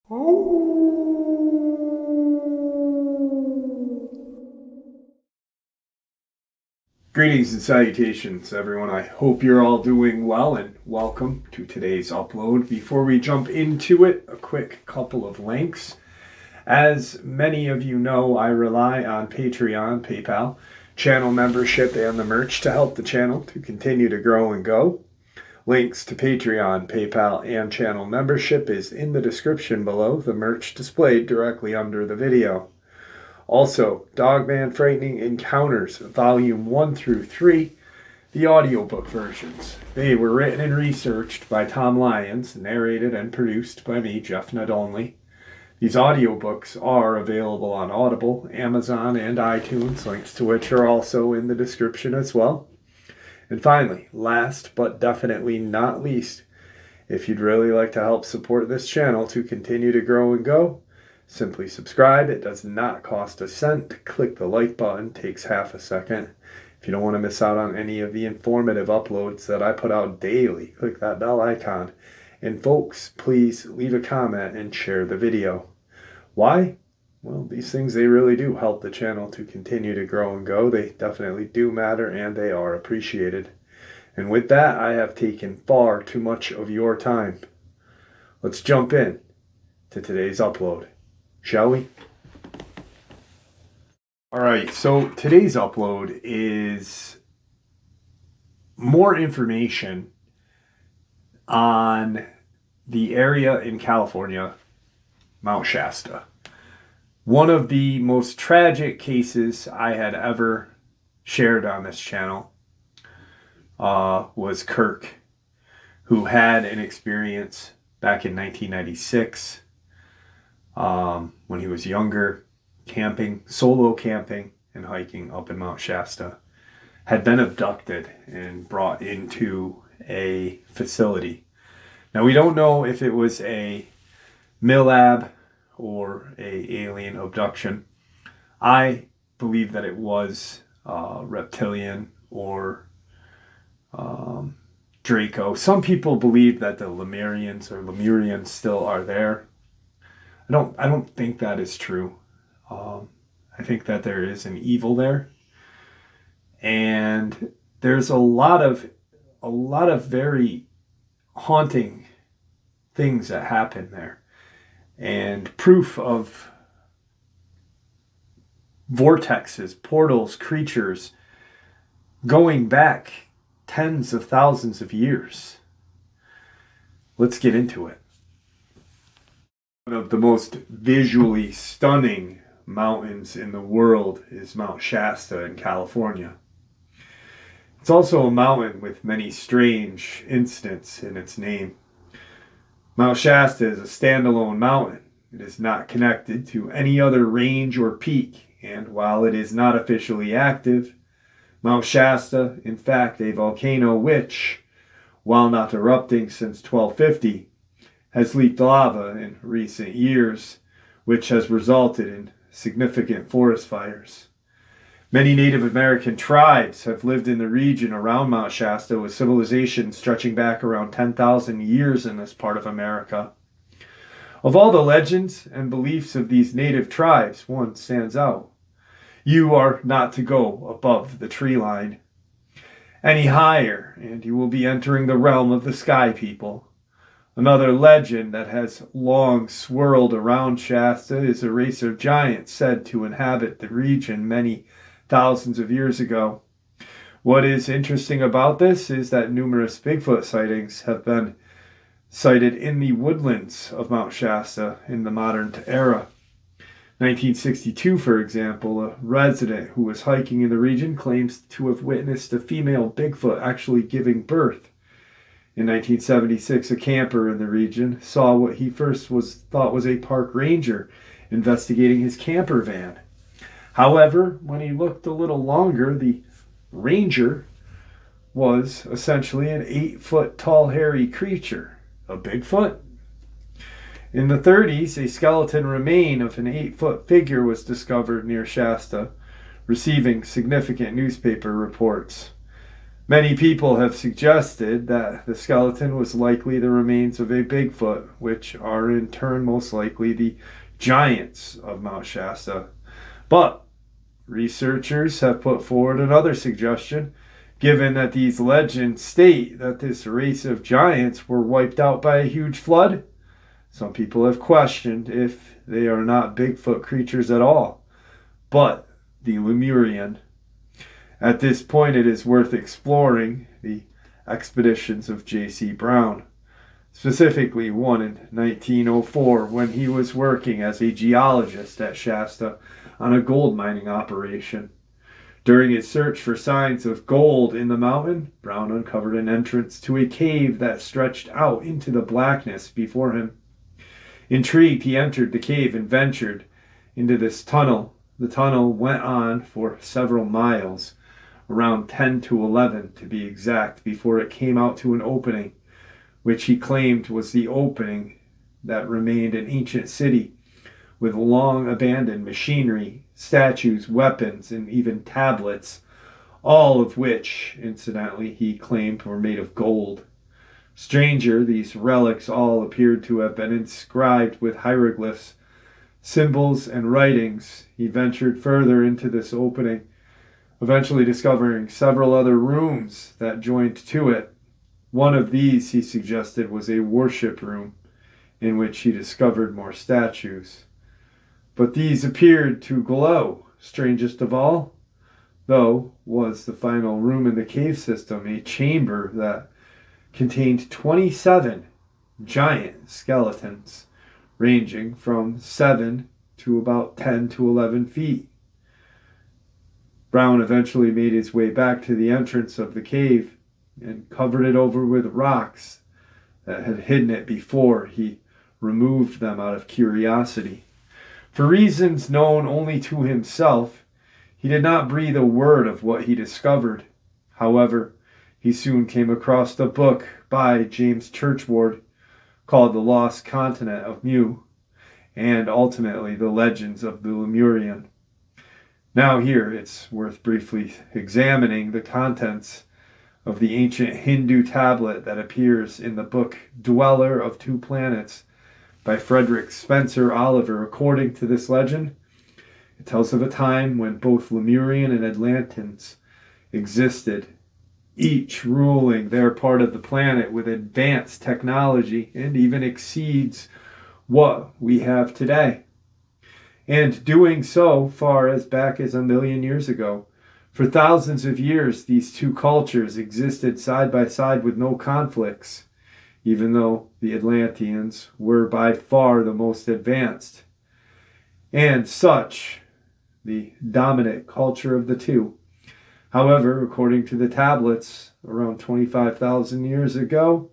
Greetings and salutations, everyone. I hope you're all doing well and welcome to today's upload. Before we jump into it, a quick couple of links. As many of you know, I rely on Patreon, PayPal, channel membership, and the merch to help the channel to continue to grow and go. Links to Patreon, PayPal, and channel membership is in the description below, the merch displayed directly under the video. Also, Dogman Frightening Encounters, Volume 1 through 3, the audiobook versions. They were written and researched by Tom Lyons, narrated and produced by me, Jeff Nadolny. These audiobooks are available on Audible, Amazon, and iTunes, links to which are also in the description as well. And finally, last but definitely not least, if you'd really like to help support this channel to continue to grow and go, simply subscribe. It does not cost a cent. Click the like button. Takes half a second. If you don't want to miss out on any of the informative uploads that I put out daily, click that bell icon. And folks, please leave a comment and share the video. Why? Well, these things, they really do help the channel to continue to grow and go. They definitely do matter and they are appreciated. And with that, I have taken far too much of your time. Let's jump in to today's upload. Shall we? Alright, so today's upload is more information on the area in California, Mount Shasta. One of the most tragic cases I had ever shared on this channel was Kirk, who had an experience back in 1996 when he was younger, solo camping and hiking up in Mount Shasta, had been abducted and brought into a facility. Now, we don't know if it was a MILAB or a alien abduction. I believe that it was reptilian or Draco. Some people believe that the Lemurians still are there. I don't think that is true. I think that there is an evil there, and there's a lot of very haunting things that happen there, and proof of vortexes, portals, creatures going back tens of thousands of years. Let's get into it. One of the most visually stunning mountains in the world is Mount Shasta in California. It's also a mountain with many strange incidents in its name. Mount Shasta is a standalone mountain. It is not connected to any other range or peak, and while it is not officially active, Mount Shasta, in fact a volcano which, while not erupting since 1250, has leaked lava in recent years, which has resulted in significant forest fires. Many Native American tribes have lived in the region around Mount Shasta, with civilization stretching back around 10,000 years in this part of America. Of all the legends and beliefs of these native tribes, one stands out. You are not to go above the tree line any higher, and you will be entering the realm of the sky people. Another legend that has long swirled around Shasta is a race of giants said to inhabit the region many thousands of years ago. What is interesting about this is that numerous Bigfoot sightings have been sighted in the woodlands of Mount Shasta in the modern era. 1962, for example, a resident who was hiking in the region claims to have witnessed a female Bigfoot actually giving birth. In 1976, a camper in the region saw what he first thought was a park ranger investigating his camper van. However, when he looked a little longer, the ranger was essentially an 8-foot tall hairy creature, a Bigfoot. In the 30s, a skeleton remain of an 8-foot figure was discovered near Shasta, receiving significant newspaper reports. Many people have suggested that the skeleton was likely the remains of a Bigfoot, which are in turn most likely the giants of Mount Shasta. But researchers have put forward another suggestion, given that these legends state that this race of giants were wiped out by a huge flood. Some people have questioned if they are not Bigfoot creatures at all, but the Lemurian. At this point, it is worth exploring the expeditions of J.C. Brown, specifically one in 1904 when he was working as a geologist at Shasta on a gold mining operation. During his search for signs of gold in the mountain, Brown uncovered an entrance to a cave that stretched out into the blackness before him. Intrigued, he entered the cave and ventured into this tunnel. The tunnel went on for several miles, around 10 to 11 to be exact, before it came out to an opening, which he claimed was the opening that remained an ancient city with long abandoned machinery, statues, weapons, and even tablets, all of which, incidentally, he claimed were made of gold. Stranger, these relics all appeared to have been inscribed with hieroglyphs, symbols, and writings. He ventured further into this opening, eventually discovering several other rooms that joined to it. One of these, he suggested, was a worship room, in which he discovered more statues. But these appeared to glow. Strangest of all, though, was the final room in the cave system, a chamber that contained 27 giant skeletons, ranging from 7 to about 10 to 11 feet. Brown eventually made his way back to the entrance of the cave and covered it over with rocks that had hidden it before he removed them out of curiosity. For reasons known only to himself, he did not breathe a word of what he discovered. However, he soon came across a book by James Churchward called The Lost Continent of Mu, and ultimately The Legends of the Lemurian. Now here, it's worth briefly examining the contents of the ancient Hindu tablet that appears in the book Dweller of Two Planets by Frederick Spencer Oliver. According to this legend, it tells of a time when both Lemurian and Atlanteans existed, each ruling their part of the planet with advanced technology and even exceeds what we have today. And doing so far as back as 1,000,000 years ago. For thousands of years, these two cultures existed side by side with no conflicts, even though the Atlanteans were by far the most advanced, and such the dominant culture of the two. However, according to the tablets, around 25,000 years ago,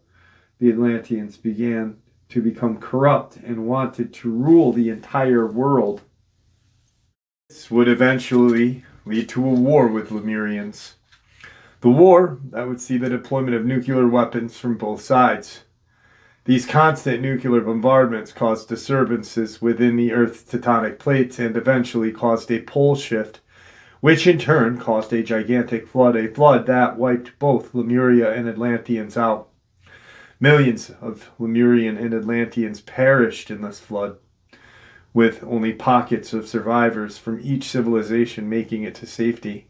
the Atlanteans began to become corrupt and wanted to rule the entire world. This would eventually lead to a war with Lemurians. The war that would see the deployment of nuclear weapons from both sides. These constant nuclear bombardments caused disturbances within the Earth's tectonic plates and eventually caused a pole shift, which in turn caused a gigantic flood, a flood that wiped both Lemuria and Atlanteans out. Millions of Lemurian and Atlanteans perished in this flood, with only pockets of survivors from each civilization making it to safety.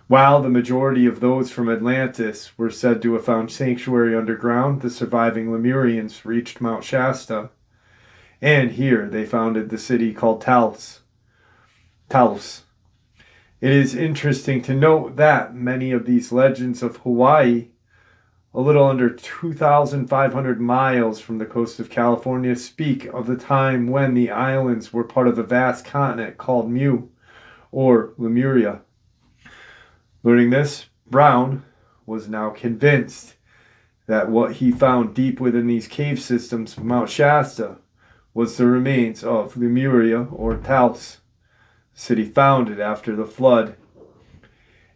While the majority of those from Atlantis were said to have found sanctuary underground, the surviving Lemurians reached Mount Shasta, and here they founded the city called Taos. It is interesting to note that many of these legends of Hawaii, a little under 2,500 miles from the coast of California, speak of the time when the islands were part of a vast continent called Mu, or Lemuria. Learning this, Brown was now convinced that what he found deep within these cave systems of Mount Shasta was the remains of Lemuria, or Taos, a city founded after the flood.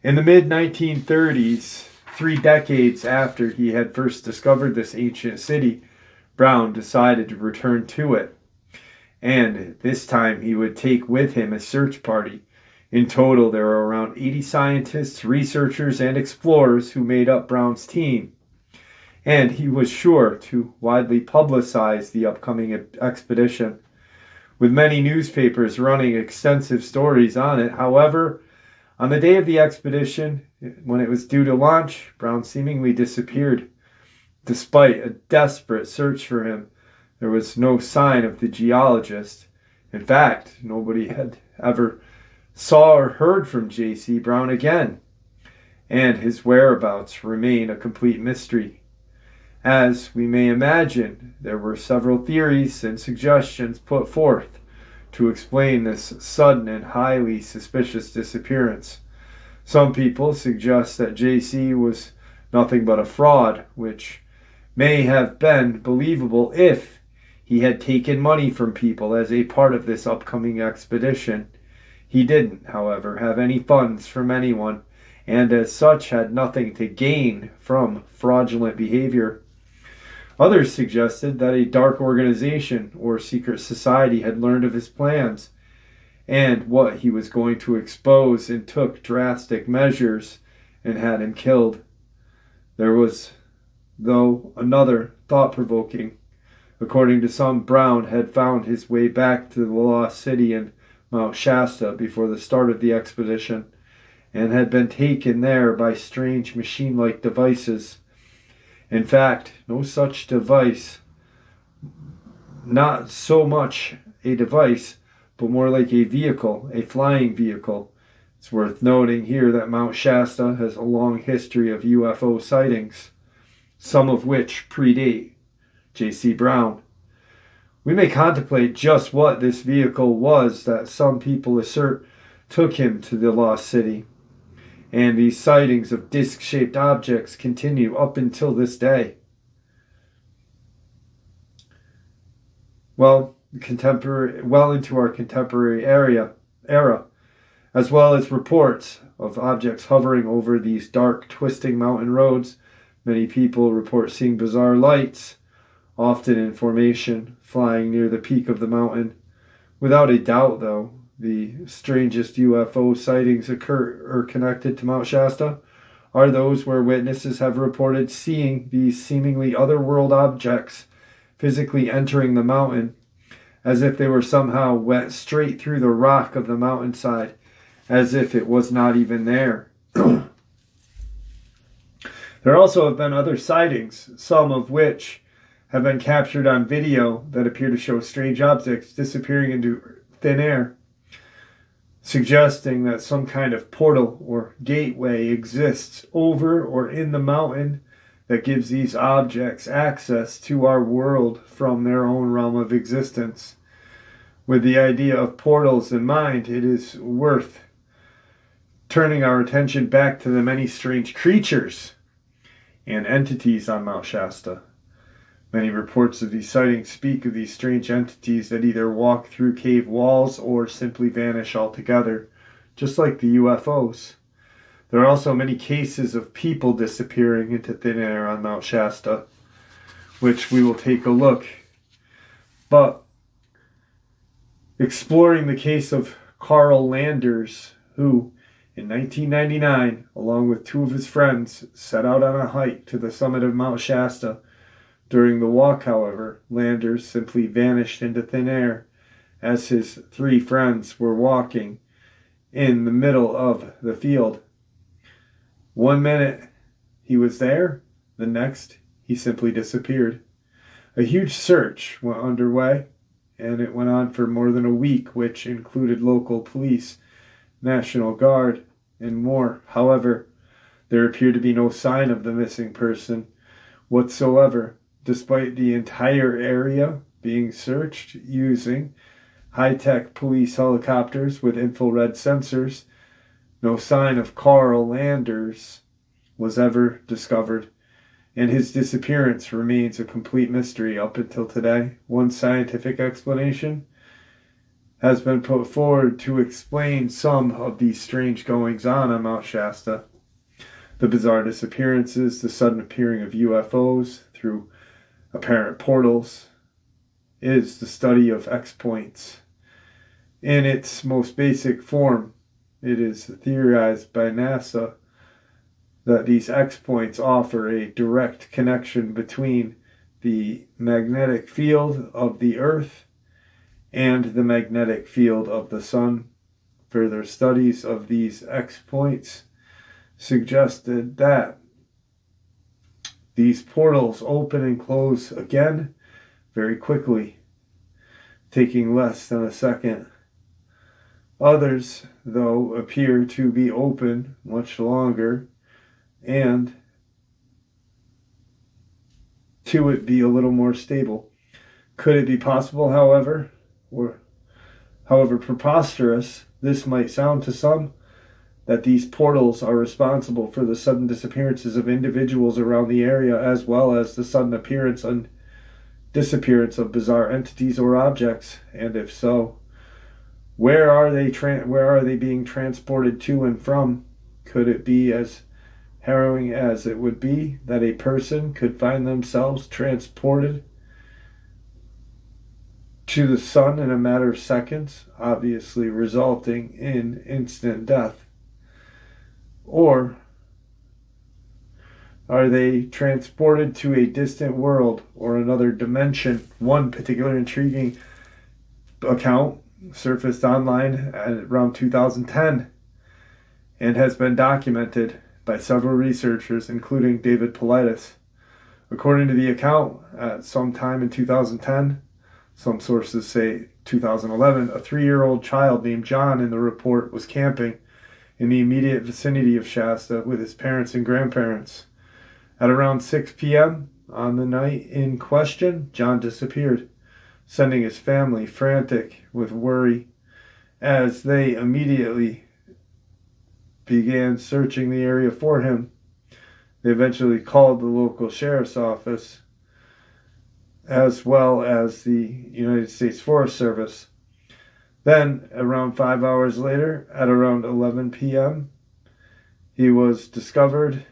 In the mid-1930s, 3 decades after he had first discovered this ancient city, Brown decided to return to it. And this time he would take with him a search party In total, there are around 80 scientists, researchers, and explorers who made up Brown's team, and he was sure to widely publicize the upcoming expedition, with many newspapers running extensive stories on it. However, on the day of the expedition, when it was due to launch, Brown seemingly disappeared. Despite a desperate search for him, there was no sign of the geologist. In fact, nobody had ever saw or heard from J.C. Brown again, and his whereabouts remain a complete mystery. As we may imagine, there were several theories and suggestions put forth to explain this sudden and highly suspicious disappearance. Some people suggest that J.C. was nothing but a fraud, which may have been believable if he had taken money from people as a part of this upcoming expedition. He didn't, however, have any funds from anyone, and as such had nothing to gain from fraudulent behavior. Others suggested that a dark organization or secret society had learned of his plans and what he was going to expose and took drastic measures and had him killed. There was, though, another thought-provoking. According to some, Brown had found his way back to the lost city in Mount Shasta before the start of the expedition and had been taken there by strange machine-like devices. In fact, no such device, not so much a device, but more like a vehicle, a flying vehicle. It's worth noting here that Mount Shasta has a long history of UFO sightings, some of which predate J.C. Brown. We may contemplate just what this vehicle was that some people assert took him to the lost city. And these sightings of disc-shaped objects continue up until this day. Well into our contemporary era, as well as reports of objects hovering over these dark, twisting mountain roads. Many people report seeing bizarre lights, often in formation, flying near the peak of the mountain. Without a doubt, though, the strangest UFO sightings connected to Mount Shasta are those where witnesses have reported seeing these seemingly otherworld objects physically entering the mountain, as if they were somehow wet straight through the rock of the mountainside, as if it was not even there. There also have been other sightings, some of which have been captured on video, that appear to show strange objects disappearing into thin air, suggesting that some kind of portal or gateway exists over or in the mountain that gives these objects access to our world from their own realm of existence. With the idea of portals in mind, it is worth turning our attention back to the many strange creatures and entities on Mount Shasta. Many reports of these sightings speak of these strange entities that either walk through cave walls or simply vanish altogether, just like the UFOs. There are also many cases of people disappearing into thin air on Mount Shasta, which we will take a look. But exploring the case of Carl Landers, who in 1999, along with two of his friends, set out on a hike to the summit of Mount Shasta. During the walk, however, Landers simply vanished into thin air as his three friends were walking in the middle of the field. 1 minute he was there, the next he simply disappeared. A huge search went underway, and it went on for more than a week, which included local police, National Guard, and more. However, there appeared to be no sign of the missing person whatsoever, despite the entire area being searched using high-tech police helicopters with infrared sensors. No sign of Carl Landers was ever discovered, and his disappearance remains a complete mystery up until today. One scientific explanation has been put forward to explain some of these strange goings-on Mount Shasta. The bizarre disappearances, the sudden appearing of UFOs through apparent portals, is the study of X points. In its most basic form, it is theorized by NASA that these X points offer a direct connection between the magnetic field of the Earth and the magnetic field of the Sun. Further studies of these X points suggested that these portals open and close again very quickly, taking less than a second. Others, though, appear to be open much longer and to it be a little more stable. Could it be possible, however, or however preposterous this might sound to some, that these portals are responsible for the sudden disappearances of individuals around the area, as well as the sudden appearance and disappearance of bizarre entities or objects? And if so, where are they being transported to and from? Could it be as harrowing as it would be that a person could find themselves transported to the sun in a matter of seconds, obviously resulting in instant death? Or are they transported to a distant world or another dimension? One particular intriguing account surfaced online at around 2010 and has been documented by several researchers, including David Paulides. According to the account, at some time in 2010, some sources say 2011, a 3-year-old child named John in the report was camping in the immediate vicinity of Shasta with his parents and grandparents. At around 6 p.m. on the night in question, John disappeared, sending his family frantic with worry as they immediately began searching the area for him. They eventually called the local sheriff's office as well as the United States Forest Service. Then, around 5 hours later, at around 11 p.m., he was discovered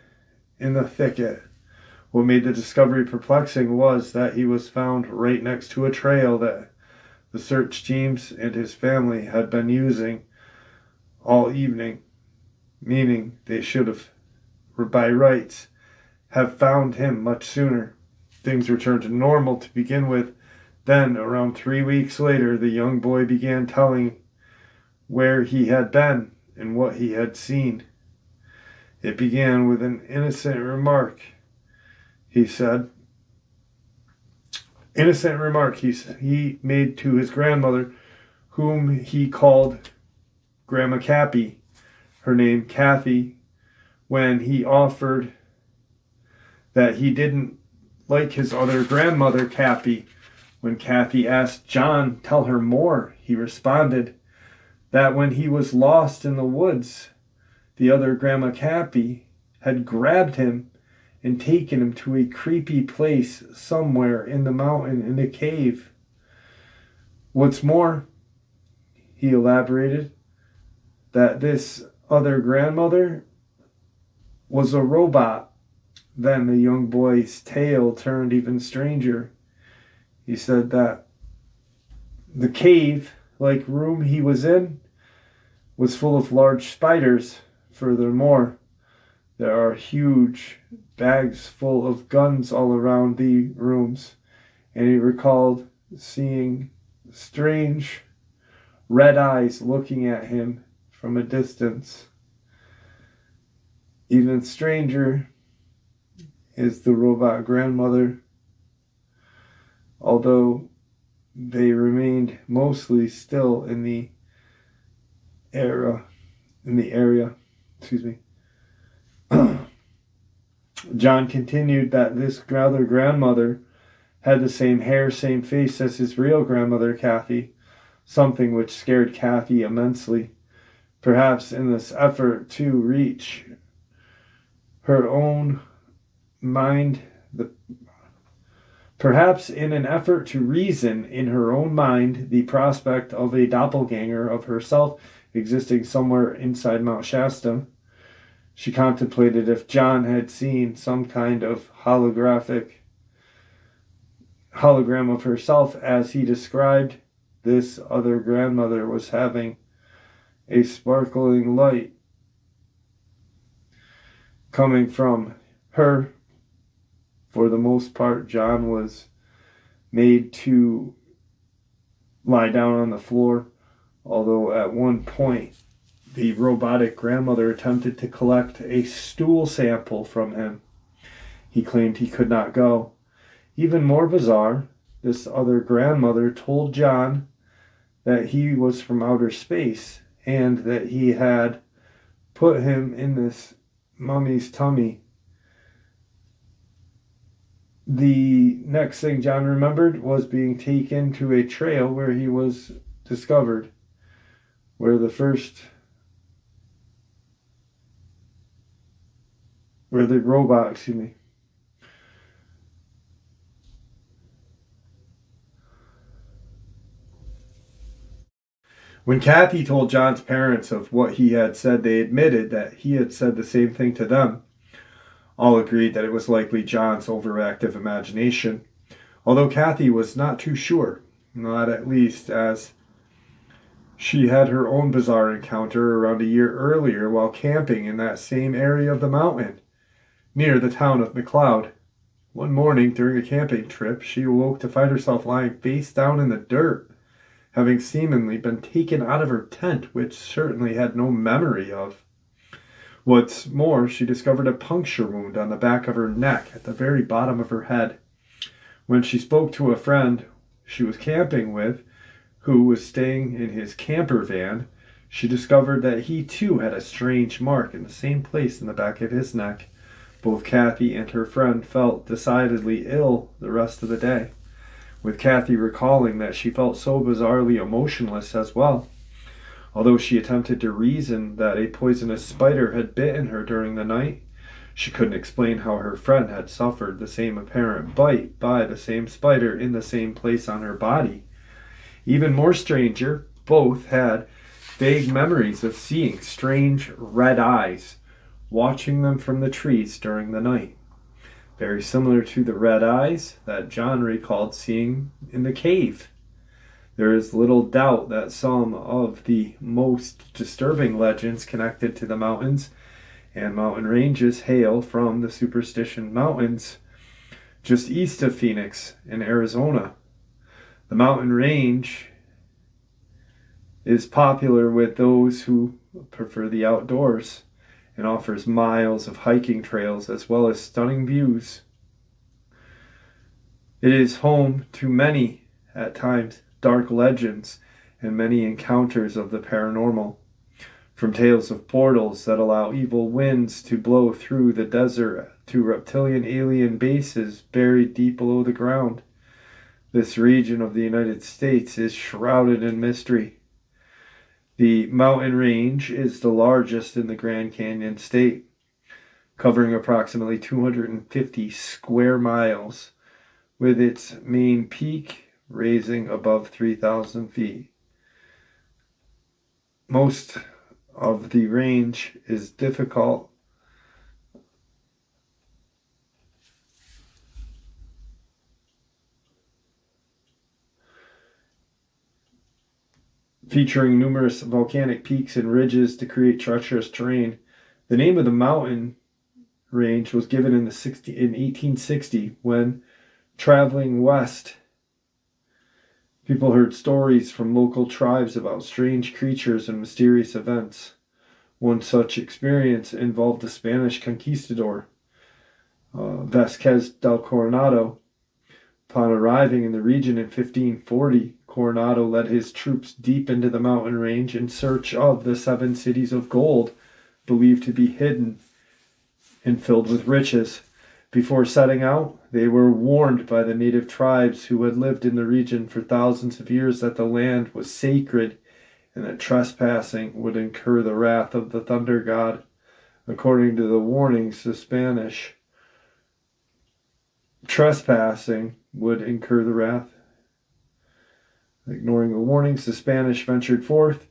in the thicket. What made the discovery perplexing was that he was found right next to a trail that the search teams and his family had been using all evening, meaning they should have, by rights, have found him much sooner. Things returned to normal to begin with. Then, around 3 weeks later, the young boy began telling where he had been and what he had seen. It began with an innocent remark, he said. Innocent remark he made to his grandmother, whom he called Grandma Cappy, her name Kathy, when he offered that he didn't like his other grandmother, Cappy. When Kathy asked John, tell her more, he responded that when he was lost in the woods, the other Grandma Cappy had grabbed him and taken him to a creepy place somewhere in the mountain in a cave. What's more, he elaborated that this other grandmother was a robot. Then the young boy's tale turned even stranger. He said that the cave-like room he was in was full of large spiders. Furthermore, there are huge bags full of guns all around the rooms, and he recalled seeing strange red eyes looking at him from a distance. Even stranger is the robot grandmother. Although they remained mostly still in the area. John continued that this other grandmother had the same hair, same face as his real grandmother, Kathy, something which scared Kathy immensely. Perhaps in this effort to reach her own mind, perhaps in an effort to reason in her own mind the prospect of a doppelganger of herself existing somewhere inside Mount Shasta, she contemplated if John had seen some kind of hologram of herself as he described this other grandmother was having a sparkling light coming from her. For the most part, John was made to lie down on the floor, although at one point the robotic grandmother attempted to collect a stool sample from him. He claimed he could not go. Even more bizarre, this other grandmother told John that he was from outer space and that he had put him in this mummy's tummy. The next thing John remembered was being taken to a trail where he was discovered, where the robot, When Kathy told John's parents of what he had said, they admitted that he had said the same thing to them. All agreed that it was likely John's overactive imagination, although Kathy was not too sure, not at least as she had her own bizarre encounter around a year earlier while camping in that same area of the mountain, near the town of McLeod. One morning during a camping trip, she awoke to find herself lying face down in the dirt, having seemingly been taken out of her tent, which certainly had no memory of. What's more, she discovered a puncture wound on the back of her neck at the very bottom of her head. When she spoke to a friend she was camping with, who was staying in his camper van, she discovered that he too had a strange mark in the same place in the back of his neck. Both Kathy and her friend felt decidedly ill the rest of the day, with Kathy recalling that she felt so bizarrely emotionless as well. Although she attempted to reason that a poisonous spider had bitten her during the night, she couldn't explain how her friend had suffered the same apparent bite by the same spider in the same place on her body. Even more stranger, both had vague memories of seeing strange red eyes watching them from the trees during the night, very similar to the red eyes that John recalled seeing in the cave. There is little doubt that some of the most disturbing legends connected to the mountains and mountain ranges hail from the Superstition Mountains just east of Phoenix in Arizona. The mountain range is popular with those who prefer the outdoors and offers miles of hiking trails as well as stunning views. It is home to many, at times, dark legends and many encounters of the paranormal, from tales of portals that allow evil winds to blow through the desert to reptilian alien bases buried deep below the ground. This region of the United States is shrouded in mystery. The mountain range is the largest in the Grand Canyon state, covering approximately 250 square miles, with its main peak raising above 3,000 feet. Most of the range is difficult featuring numerous volcanic peaks and ridges to create treacherous terrain. The name of the mountain range was given in 1860 when, traveling west, people heard stories from local tribes about strange creatures and mysterious events. One such experience involved the Spanish conquistador, Vasquez del Coronado. Upon arriving in the region in 1540, Coronado led his troops deep into the mountain range in search of the 7 cities of gold, believed to be hidden and filled with riches. Before setting out, they were warned by the native tribes who had lived in the region for thousands of years that the land was sacred and that trespassing would incur the wrath of the thunder god. According to the warnings, the Spanish trespassing would incur the wrath. Ignoring the warnings, the Spanish ventured forth.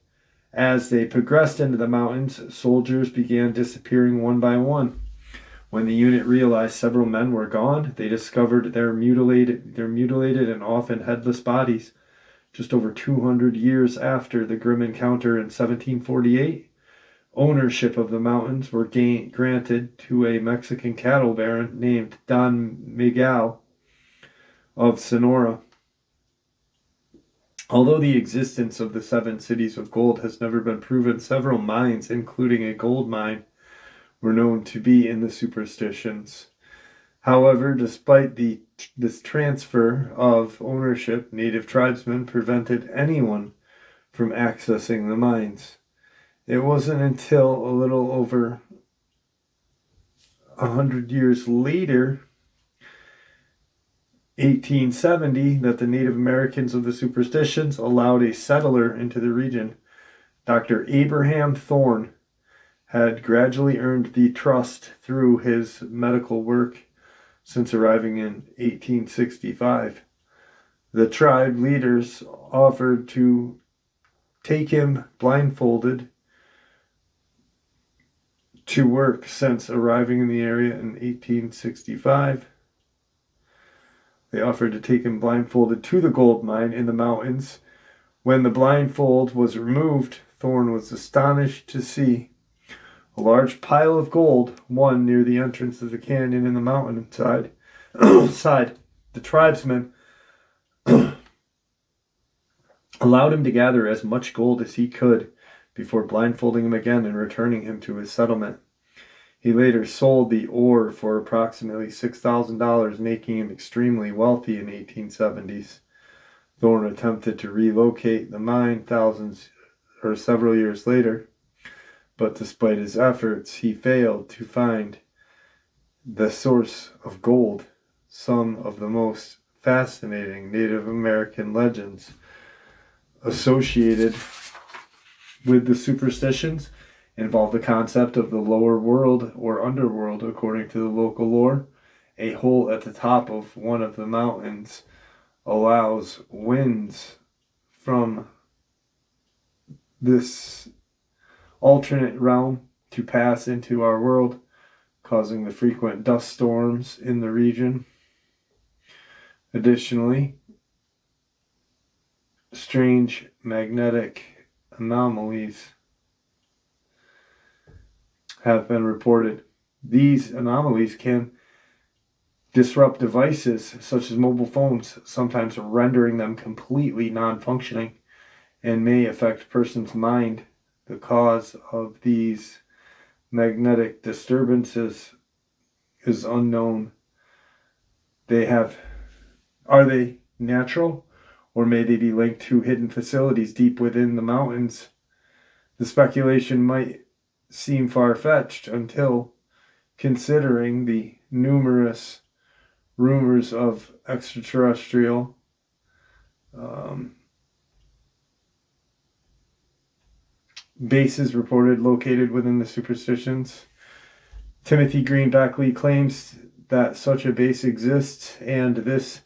As they progressed into the mountains, soldiers began disappearing one by one. When the unit realized several men were gone, they discovered their mutilated and often headless bodies. Just over 200 years after the grim encounter in 1748, ownership of the mountains were granted to a Mexican cattle baron named Don Miguel of Sonora. Although the existence of the 7 cities of gold has never been proven, several mines, including a gold mine, were known to be in the superstitions. However, despite this transfer of ownership, native tribesmen prevented anyone from accessing the mines. It wasn't until a little over 100 years later, 1870, that the Native Americans of the superstitions allowed a settler into the region. Dr. Abraham Thorne had gradually earned the trust through his medical work since arriving in 1865. The tribe leaders offered to take him blindfolded to work since arriving in the area in 1865. They offered to take him blindfolded to the gold mine in the mountains. When the blindfold was removed, Thorne was astonished to see a large pile of gold, one near the entrance of the canyon in the mountainside. The tribesmen allowed him to gather as much gold as he could before blindfolding him again and returning him to his settlement. He later sold the ore for approximately $6,000, making him extremely wealthy in the 1870s. Thorne attempted to relocate the mine several years later, but despite his efforts, he failed to find the source of gold. Some of the most fascinating Native American legends associated with the superstitions involve the concept of the lower world or underworld. According to the local lore, a hole at the top of one of the mountains allows winds from this alternate realm to pass into our world, causing the frequent dust storms in the region. Additionally, strange magnetic anomalies have been reported. These anomalies can disrupt devices such as mobile phones, sometimes rendering them completely non-functioning, and may affect a person's mind. The cause of these magnetic disturbances is unknown. Are they natural, or may they be linked to hidden facilities deep within the mountains? The speculation might seem far-fetched until considering the numerous rumors of extraterrestrial bases reported located within the superstitions. Timothy Green Beckley claims that such a base exists, and this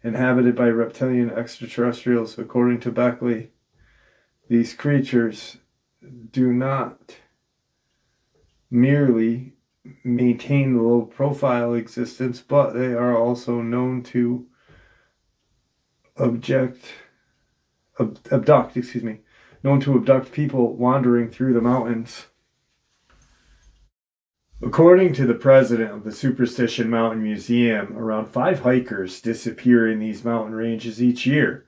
inhabited by reptilian extraterrestrials. According to Beckley, these creatures do not merely maintain low-profile existence, but they are also known to abduct people wandering through the mountains. According to the president of the Superstition Mountain Museum, around 5 hikers disappear in these mountain ranges each year,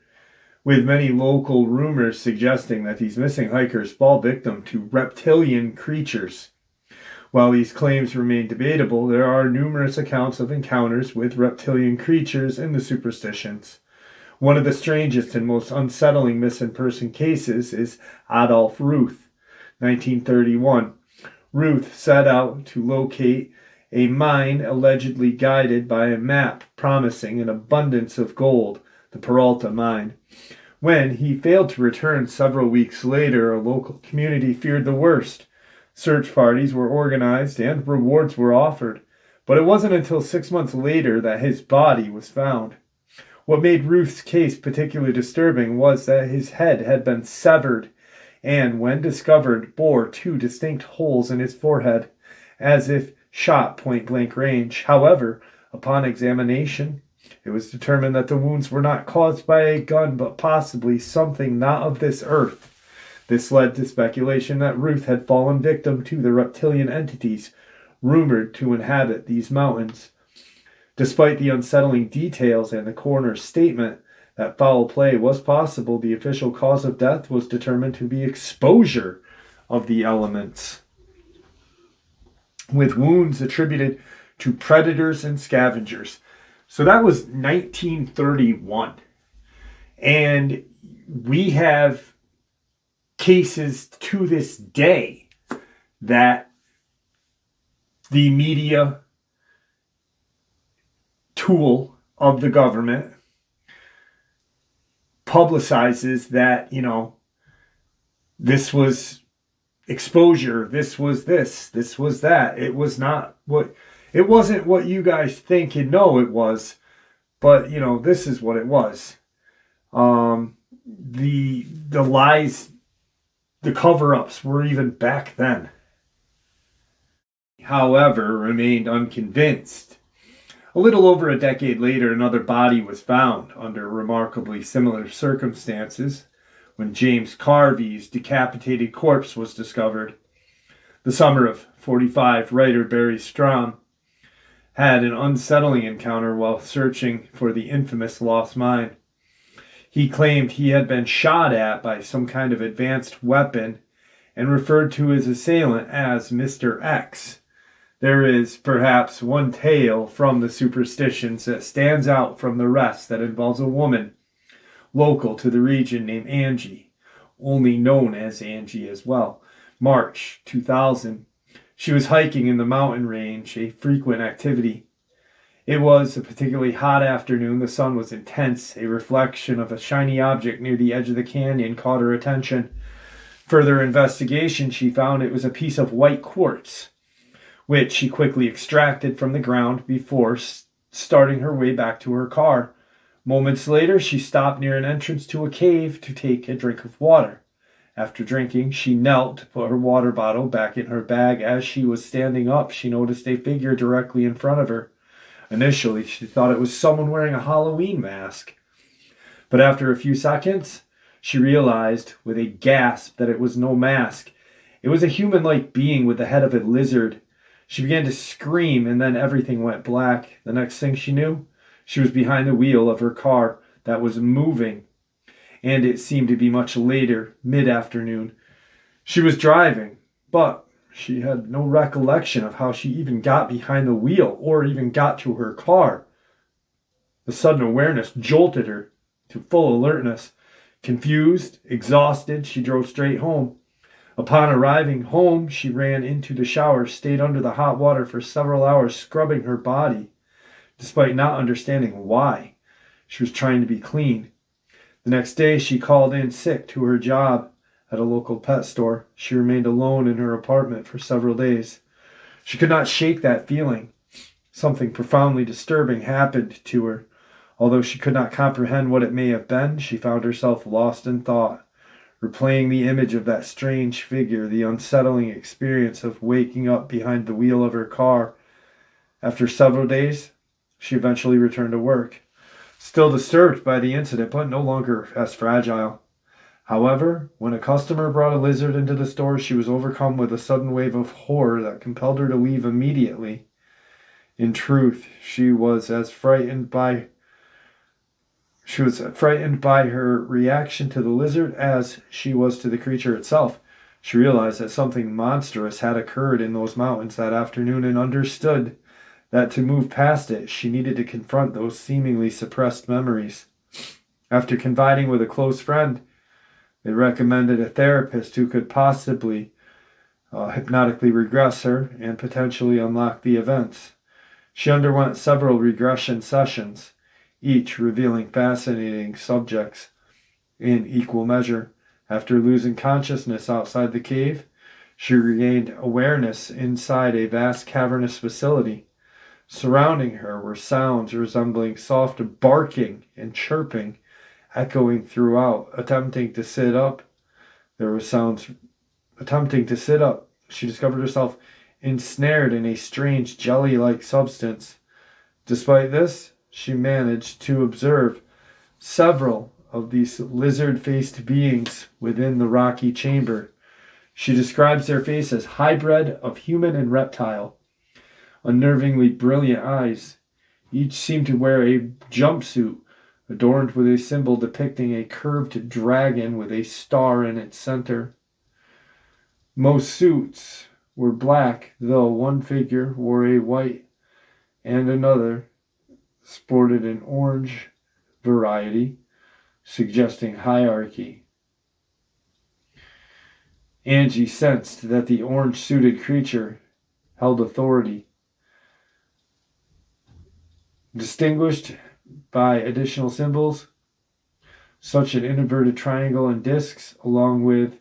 with many local rumors suggesting that these missing hikers fall victim to reptilian creatures. While these claims remain debatable, there are numerous accounts of encounters with reptilian creatures in the superstitions. One of the strangest and most unsettling missing person cases is Adolph Ruth, 1931. Ruth set out to locate a mine allegedly guided by a map promising an abundance of gold, the Peralta mine. When he failed to return several weeks later, a local community feared the worst. Search parties were organized and rewards were offered, but it wasn't until 6 months later that his body was found. What made Ruth's case particularly disturbing was that his head had been severed and, when discovered, bore 2 distinct holes in his forehead, as if shot point-blank range. However, upon examination, It was determined that the wounds were not caused by a gun, but possibly something not of this earth. This led to speculation that Ruth had fallen victim to the reptilian entities rumored to inhabit these mountains. Despite the unsettling details and the coroner's statement that foul play was possible, the official cause of death was determined to be exposure of the elements, with wounds attributed to predators and scavengers. So that was 1931. And we have cases to this day that the media tool of the government publicizes that, this was exposure, this was this was that. It wasn't what you guys think and know it was, but this is what it was. The lies, the cover-ups were even back then. However, remained unconvinced. A little over a decade later, another body was found under remarkably similar circumstances when James Carvey's decapitated corpse was discovered. The summer of 45, writer Barry Strom had an unsettling encounter while searching for the infamous lost mine. He claimed he had been shot at by some kind of advanced weapon and referred to his assailant as Mr. X. There is perhaps one tale from the superstitions that stands out from the rest that involves a woman local to the region named Angie, only known as Angie as well. March 2000. She was hiking in the mountain range, a frequent activity. It was a particularly hot afternoon. The sun was intense. A reflection of a shiny object near the edge of the canyon caught her attention. Further investigation, she found it was a piece of white quartz, which she quickly extracted from the ground before starting her way back to her car. Moments later, she stopped near an entrance to a cave to take a drink of water. After drinking, she knelt to put her water bottle back in her bag. As she was standing up, she noticed a figure directly in front of her. Initially, she thought it was someone wearing a Halloween mask. But after a few seconds, she realized with a gasp that it was no mask. It was a human-like being with the head of a lizard. She began to scream, and then everything went black. The next thing she knew, she was behind the wheel of her car that was moving, and it seemed to be much later, mid-afternoon. She was driving, but she had no recollection of how she even got behind the wheel or even got to her car. The sudden awareness jolted her to full alertness. Confused, exhausted, she drove straight home. Upon arriving home, she ran into the shower, stayed under the hot water for several hours, scrubbing her body, despite not understanding why. She was trying to be clean. The next day, she called in sick to her job at a local pet store. She remained alone in her apartment for several days. She could not shake that feeling. Something profoundly disturbing happened to her. Although she could not comprehend what it may have been, she found herself lost in thought, replaying the image of that strange figure, the unsettling experience of waking up behind the wheel of her car. After several days, she eventually returned to work, still disturbed by the incident, but no longer as fragile. However, when a customer brought a lizard into the store, she was overcome with a sudden wave of horror that compelled her to leave immediately. In truth, she was frightened by her reaction to the lizard as she was to the creature itself. She realized that something monstrous had occurred in those mountains that afternoon and understood that to move past it, she needed to confront those seemingly suppressed memories. After confiding with a close friend, they recommended a therapist who could possibly hypnotically regress her and potentially unlock the events. She underwent several regression sessions, each revealing fascinating subjects in equal measure. After losing consciousness outside the cave, she regained awareness inside a vast cavernous facility. Surrounding her were sounds resembling soft barking and chirping, echoing throughout. Attempting to sit up, she discovered herself ensnared in a strange jelly-like substance. Despite this, she managed to observe several of these lizard-faced beings within the rocky chamber. She describes their face as hybrid of human and reptile. Unnervingly brilliant eyes. Each seemed to wear a jumpsuit adorned with a symbol depicting a curved dragon with a star in its center. Most suits were black, though one figure wore a white and another sported an orange variety, suggesting hierarchy. Angie sensed that the orange-suited creature held authority. Distinguished by additional symbols, such as an inverted triangle and discs, along with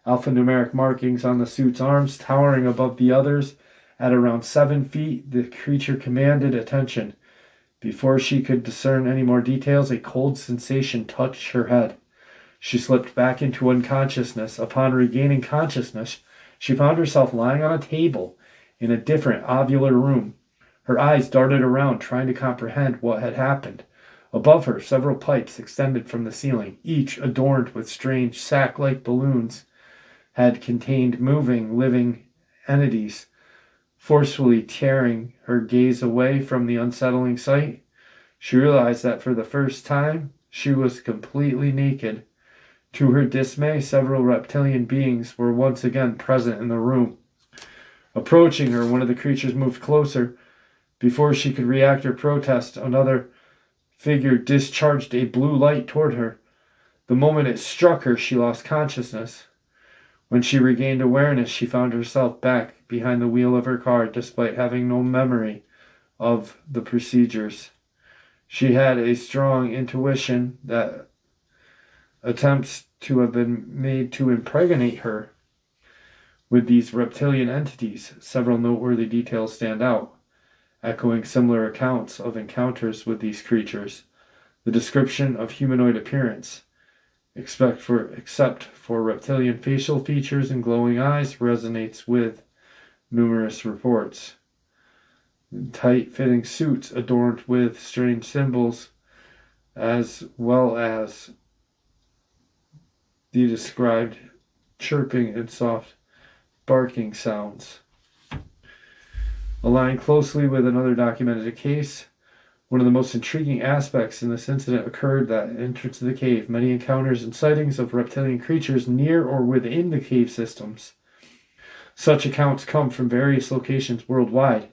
alphanumeric markings on the suit's arms, towering above the others at around 7 feet, the creature commanded attention. Before she could discern any more details, a cold sensation touched her head. She slipped back into unconsciousness. Upon regaining consciousness, she found herself lying on a table in a different ovular room. Her eyes darted around, trying to comprehend what had happened. Above her, several pipes extended from the ceiling, each adorned with strange sack-like balloons, had contained moving, living entities. Forcefully tearing her gaze away from the unsettling sight, she realized that for the first time, she was completely naked. To her dismay, several reptilian beings were once again present in the room. Approaching her, one of the creatures moved closer. Before she could react or protest, another figure discharged a blue light toward her. The moment it struck her, she lost consciousness. When she regained awareness, she found herself back behind the wheel of her car, despite having no memory of the procedures. She had a strong intuition that attempts to have been made to impregnate her with these reptilian entities. Several noteworthy details stand out, echoing similar accounts of encounters with these creatures. The description of humanoid appearance, except for reptilian facial features and glowing eyes, resonates with numerous reports. Tight-fitting suits adorned with strange symbols, as well as the described chirping and soft barking sounds. Aligned closely with another documented case, one of the most intriguing aspects in this incident occurred at the entrance to the cave. Many encounters and sightings of reptilian creatures near or within the cave systems. Such accounts come from various locations worldwide.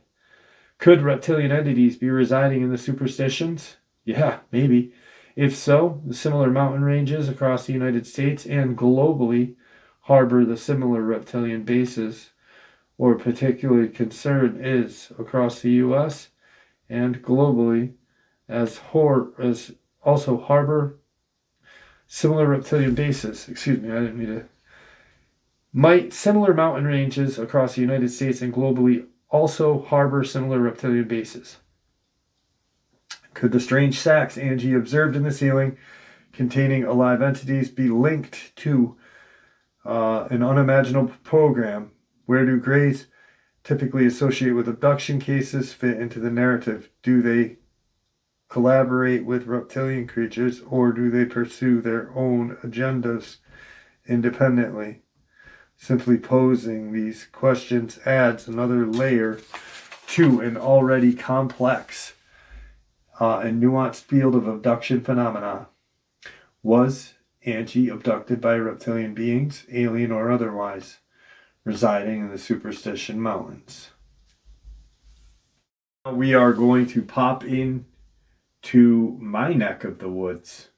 Could reptilian entities be residing in the superstitions? Yeah, maybe. If so, the similar mountain ranges across the United States and globally harbor the similar reptilian bases, or particular concern is across the U.S. and globally as also harbor similar reptilian bases. Might similar mountain ranges across the United States and globally also harbor similar reptilian bases? Could the strange sacks Angie observed in the ceiling containing alive entities be linked to an unimaginable program? Where do grays typically associate with abduction cases fit into the narrative? Do they collaborate with reptilian creatures, or do they pursue their own agendas independently? Simply posing these questions adds another layer to an already complex and nuanced field of abduction phenomena. Was Angie abducted by reptilian beings, alien or otherwise, residing in the Superstition Mountains? We are going to pop in to my neck of the woods.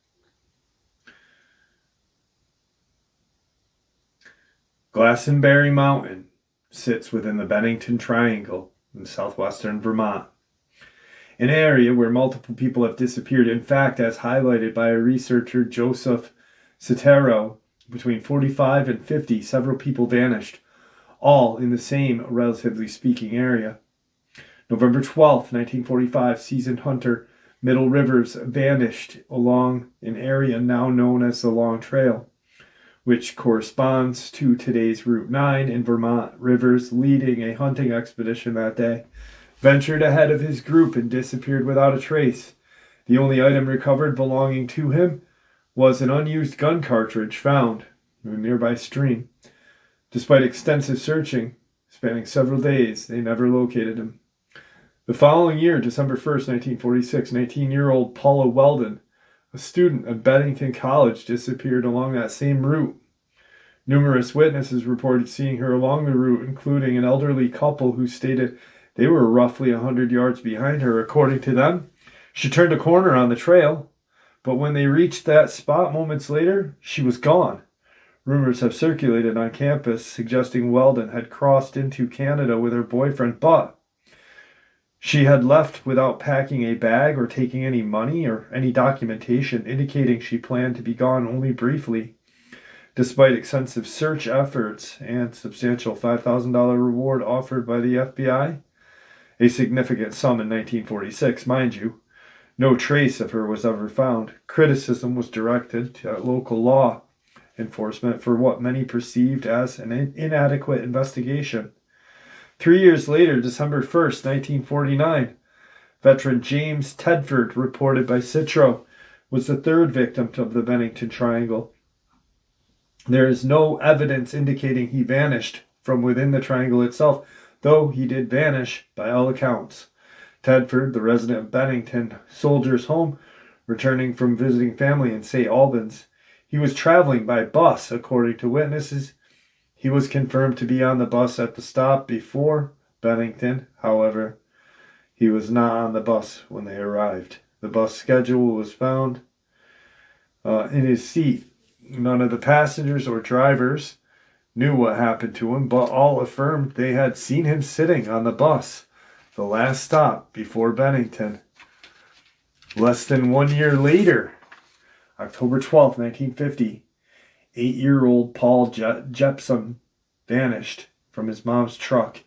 Glastonbury Mountain sits within the Bennington Triangle in southwestern Vermont, an area where multiple people have disappeared. In fact, as highlighted by a researcher, Joseph Sotero, between 45 and 50, several people vanished, all in the same, relatively speaking, area. November 12, 1945, seasoned hunter Middle Rivers vanished along an area now known as the Long Trail, which corresponds to today's Route 9 in Vermont. Rivers, leading a hunting expedition that day, ventured ahead of his group and disappeared without a trace. The only item recovered belonging to him was an unused gun cartridge found in a nearby stream. Despite extensive searching, spanning several days, they never located him. The following year, December 1st, 1946, 19-year-old Paula Weldon, a student at Bennington College, disappeared along that same route. Numerous witnesses reported seeing her along the route, including an elderly couple who stated they were roughly 100 yards behind her. According to them, she turned a corner on the trail, but when they reached that spot moments later, she was gone. Rumors have circulated on campus suggesting Weldon had crossed into Canada with her boyfriend, but she had left without packing a bag or taking any money or any documentation indicating she planned to be gone only briefly. Despite extensive search efforts and substantial $5,000 reward offered by the FBI, a significant sum in 1946, mind you, no trace of her was ever found. Criticism was directed to local law enforcement for what many perceived as an inadequate investigation. 3 years later, December 1st, 1949, veteran James Tedford, reported by Citro, was the third victim of the Bennington Triangle. There is no evidence indicating he vanished from within the triangle itself, though he did vanish by all accounts. Tedford, the resident of Bennington Soldiers' Home, returning from visiting family in St. Albans. He was traveling by bus, according to witnesses. He was confirmed to be on the bus at the stop before Bennington. However, he was not on the bus when they arrived. The bus schedule was found in his seat. None of the passengers or drivers knew what happened to him, but all affirmed they had seen him sitting on the bus, the last stop before Bennington. Less than 1 year later, October 12, 1950, 8-year-old Paul Jepson vanished from his mom's truck.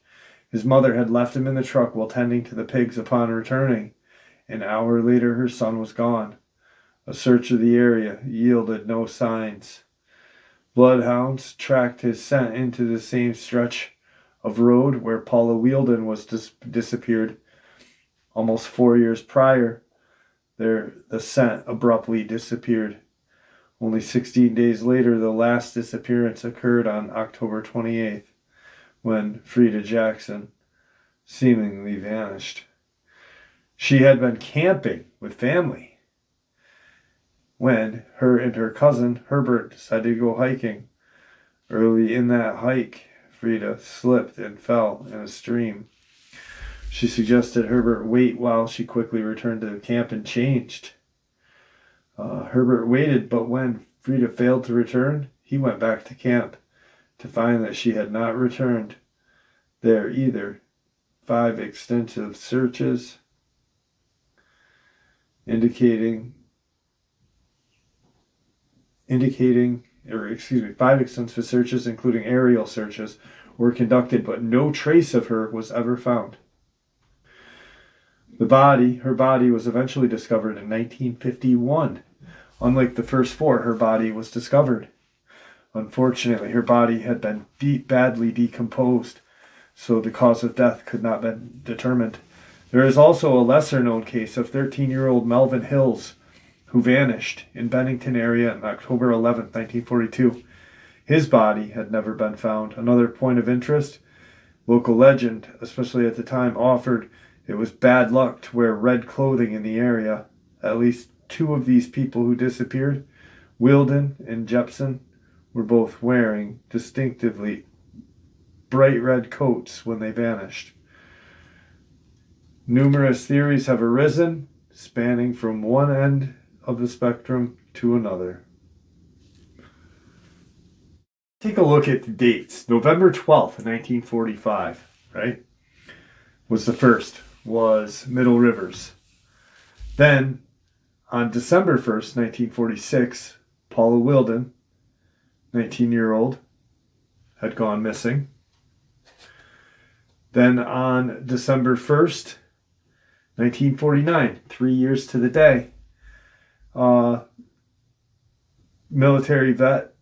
His mother had left him in the truck while tending to the pigs upon returning. An hour later, her son was gone. A search of the area yielded no signs. Bloodhounds tracked his scent into the same stretch of road where Paula Weldon was disappeared almost 4 years prior. The scent abruptly disappeared. Only 16 days later, the last disappearance occurred on October 28th, when Frida Jackson seemingly vanished. She had been camping with family when her and her cousin Herbert decided to go hiking. Early in that hike, Frida slipped and fell in a stream. She suggested Herbert wait while she quickly returned to the camp and changed. Herbert waited, but when Frida failed to return, he went back to camp to find that she had not returned there either. 5 extensive searches indicating 5 extensive searches, including aerial searches, were conducted, but no trace of her was ever found. Her body was eventually discovered in 1951. Unlike the first 4, her body was discovered. Unfortunately, her body had been badly decomposed, so the cause of death could not be determined. There is also a lesser-known case of 13-year-old Melvin Hills, who vanished in Bennington area on October 11, 1942. His body had never been found. Another point of interest, local legend, especially at the time, offered it was bad luck to wear red clothing in the area. At least 2 of these people who disappeared, Weldon and Jepson, were both wearing distinctively bright red coats when they vanished. Numerous theories have arisen, spanning from one end of the spectrum to another. Take a look at the dates. November 12th, 1945, right? Was the first, was Middle Rivers. Then, on December 1st, 1946, Paula Weldon, 19-year-old, had gone missing. Then on December 1st, 1949, 3 years to the day, military vet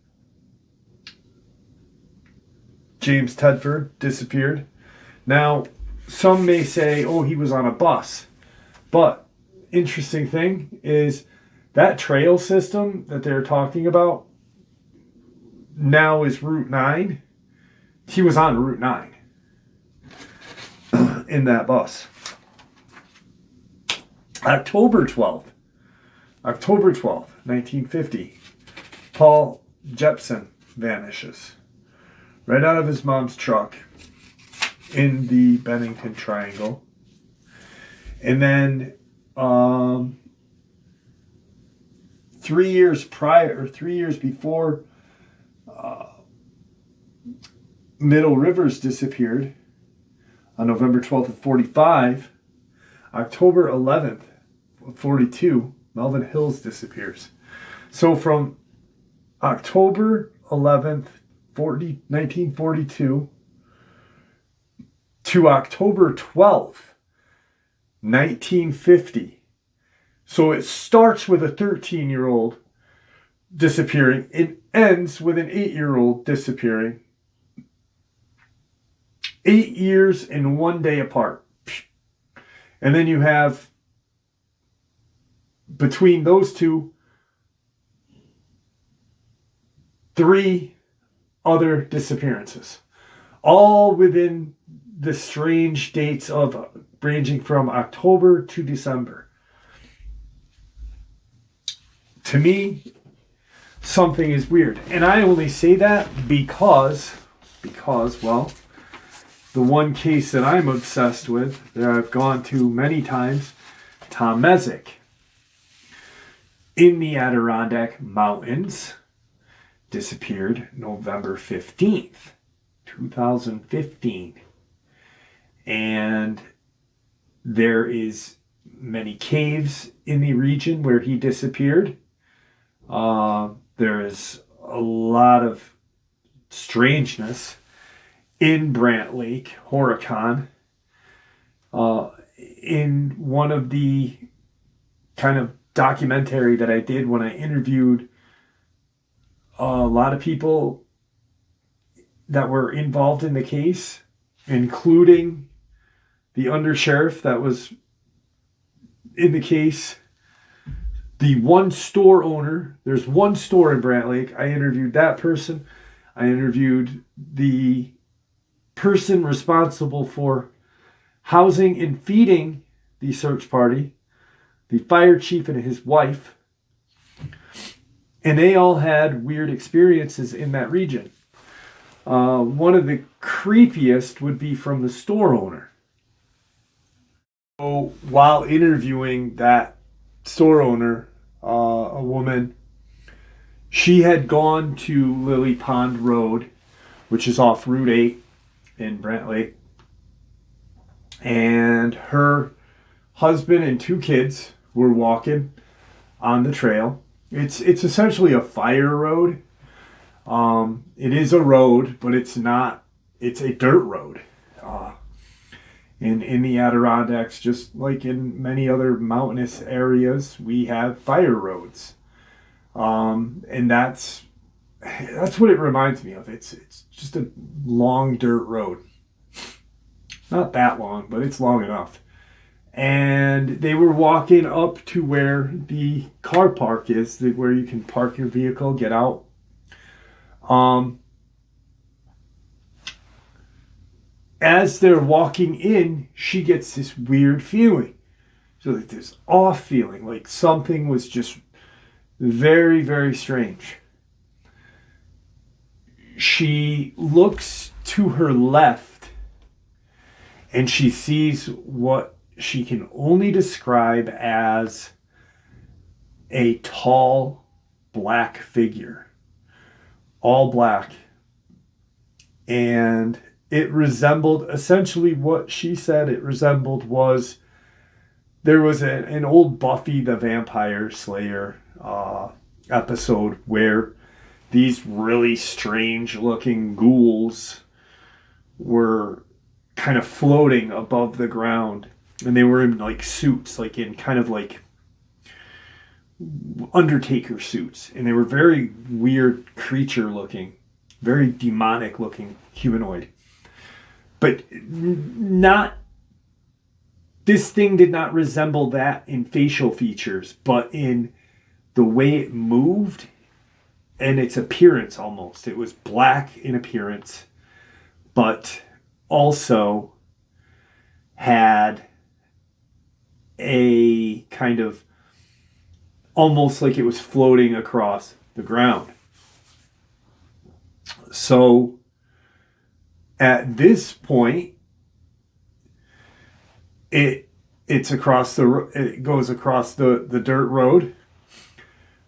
James Tedford disappeared. Now, some may say, oh, he was on a bus. But interesting thing is that trail system that they're talking about now is Route 9. He was on Route 9 in that bus. October 12th, 1950, Paul Jepson vanishes right out of his mom's truck in the Bennington Triangle. And then 3 years before Middle Rivers disappeared, on November 12th of 45, October 11th of 42, Melvin Hills disappears. So from October 11th, 1942 to October 12th, 1950. So it starts with a 13-year-old disappearing. It ends with an 8-year-old disappearing. 8 years and 1 day apart. And then you have, between those two, 3 other disappearances. All within the strange dates of ranging from October to December. To me, something is weird. And I only say that because, well, the one case that I'm obsessed with, that I've gone to many times, Tom Mezek, in the Adirondack Mountains, disappeared November 15th, 2015. And there is many caves in the region where he disappeared. There is a lot of strangeness in Brant Lake, Horicon. In one of the kind of documentary that I did when I interviewed a lot of people that were involved in the case, including the undersheriff that was in the case, the one store owner. There's one store in Brant Lake. I interviewed that person. I interviewed the person responsible for housing and feeding the search party, the fire chief and his wife, and they all had weird experiences in that region. One of the creepiest would be from the store owner. So while interviewing that store owner, a woman, she had gone to Lily Pond Road, which is off Route 8 in Brant Lake, and her husband and 2 kids were walking on the trail. It's essentially a fire road. It is a road, but it's not. It's a dirt road. In the Adirondacks, just like in many other mountainous areas, we have fire roads, and that's what it reminds me of. It's just a long dirt road. Not that long, but it's long enough. And they were walking up to where the car park is, where you can park your vehicle, get out. As they're walking in, she gets this weird feeling. So like this off feeling, like something was just very, very strange. She looks to her left and she sees what she can only describe as a tall black figure. All black. And it resembled, essentially what she said it resembled was, there was an old Buffy the Vampire Slayer episode where these really strange looking ghouls were kind of floating above the ground. And they were in like suits, like in kind of like Undertaker suits. And they were very weird creature looking, very demonic looking humanoid. But not This thing did not resemble that in facial features, but in the way it moved and its appearance almost. It was black in appearance, but also had a kind of almost like it was floating across the ground. So at this point, it goes across the dirt road.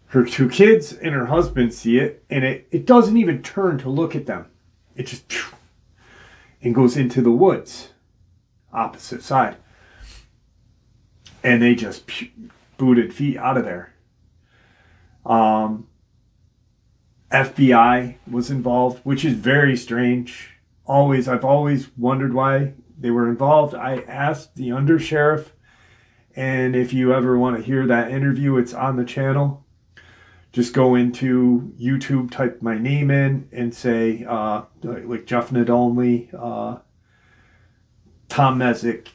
Her two kids and her husband see it, and it doesn't even turn to look at them. It just and goes into the woods, opposite side. And they just booted feet out of there. FBI was involved, which is very strange. I've always wondered why they were involved. I asked the undersheriff, and if you ever want to hear that interview, it's on the channel. Just go into YouTube, type my name in, and say, like Jeff Nadolny, Tom Mezek,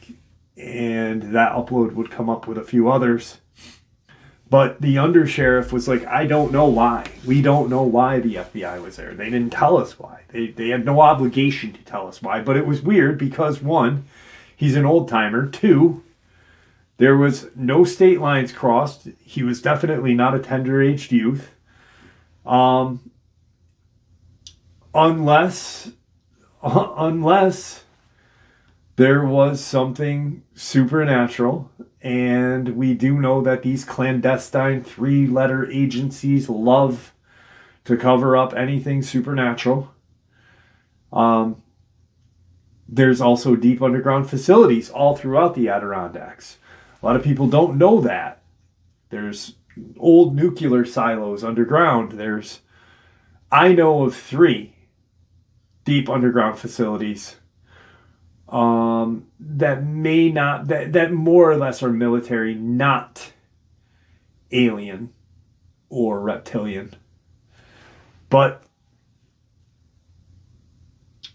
and that upload would come up with a few others. But the undersheriff was like, I don't know why. We don't know why the FBI was there. They didn't tell us why. They had no obligation to tell us why. But it was weird because, one, he's an old timer. Two, there was no state lines crossed. He was definitely not a tender-aged youth. Unless there was something supernatural. And we do know that these clandestine 3-letter agencies love to cover up anything supernatural. There's also deep underground facilities all throughout the Adirondacks. A lot of people don't know that. There's old nuclear silos underground. I know of 3 deep underground facilities that may not, that more or less are military, not alien or reptilian. But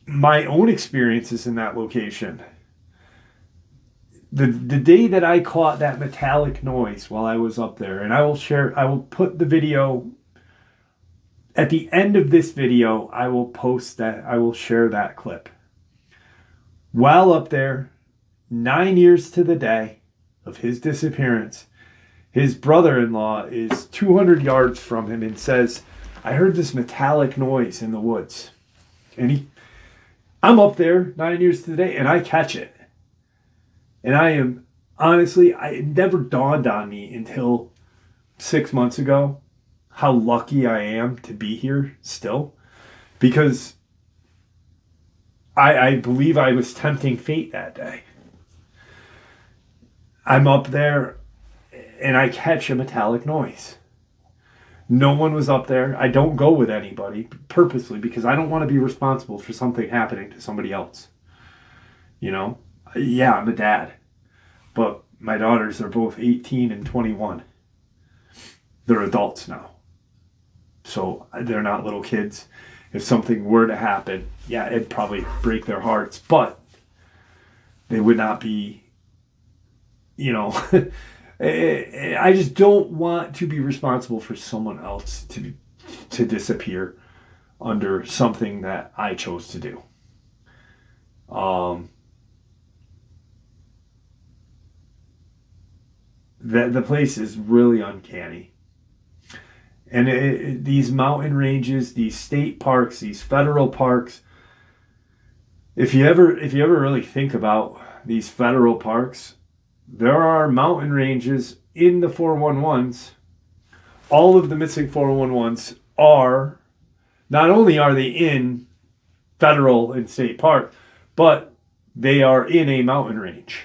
my own experiences in that location, the day that I caught that metallic noise while I was up there, and I will put the video at the end of this video. I will share that clip. While up there, 9 years to the day of his disappearance, his brother-in-law is 200 yards from him and says, I heard this metallic noise in the woods. And I'm up there 9 years to the day, and I catch it. And I am, honestly, it never dawned on me until 6 months ago how lucky I am to be here still. Because I believe I was tempting fate that day. I'm up there and I catch a metallic noise. No one was up there. I don't go with anybody purposely because I don't want to be responsible for something happening to somebody else. You know? Yeah, I'm a dad. But my daughters are both 18 and 21. They're adults now. So they're not little kids. If something were to happen, yeah, it'd probably break their hearts, but they would not be, I just don't want to be responsible for someone else to disappear under something that I chose to do. The place is really uncanny. And these mountain ranges, these state parks, these federal parks, if you ever really think about these federal parks, there are mountain ranges in the 411s. All of the missing 411s are, not only are they in federal and state park, but they are in a mountain range.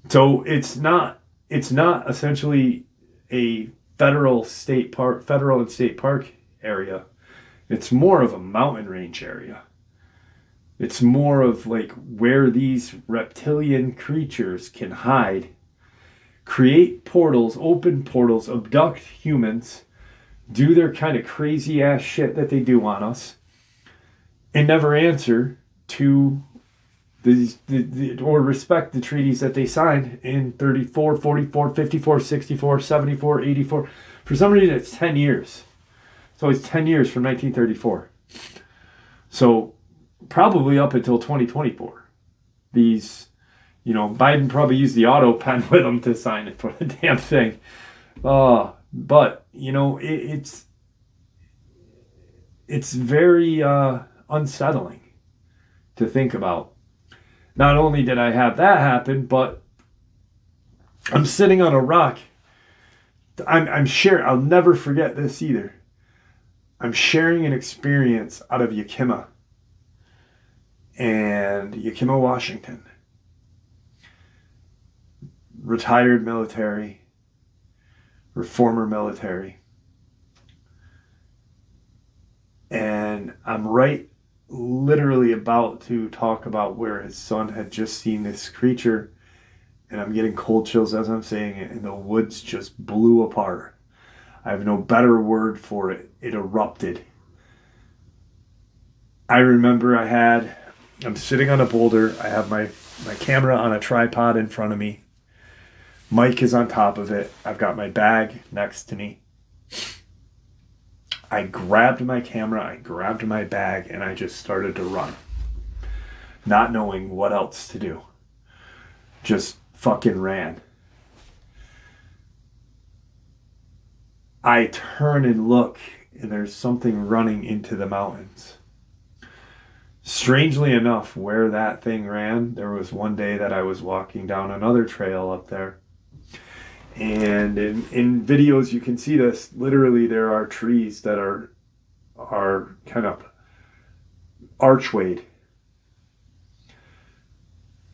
So it's not essentially a federal and state park area. It's more of a mountain range area. It's more of like where these reptilian creatures can hide, create portals, open portals, abduct humans, do their kind of crazy ass shit that they do on us, and never answer to or respect the treaties that they signed in 34, 44, 54, 64, 74, 84. For some reason, it's 10 years. It's always 10 years from 1934. So probably up until 2024. These, Biden probably used the auto pen with him to sign it for the damn thing. But, it's very unsettling to think about. Not only did I have that happen, but I'm sitting on a rock. I'm sharing. I'll never forget this either. I'm sharing an experience out of Yakima, Washington. Retired military, or former military. And I'm literally about to talk about where his son had just seen this creature, and I'm getting cold chills as I'm saying it, and the woods just blew apart. I have no better word for it. It erupted. I remember I'm sitting on a boulder. I have my camera on a tripod in front of me. Mike is on top of it. I've got my bag next to me. I grabbed my camera, I grabbed my bag, and I just started to run. Not knowing what else to do. Just fucking ran. I turn and look, and there's something running into the mountains. Strangely enough, where that thing ran, there was one day that I was walking down another trail up there. And in videos you can see this. Literally, there are trees that are kind of archwayed.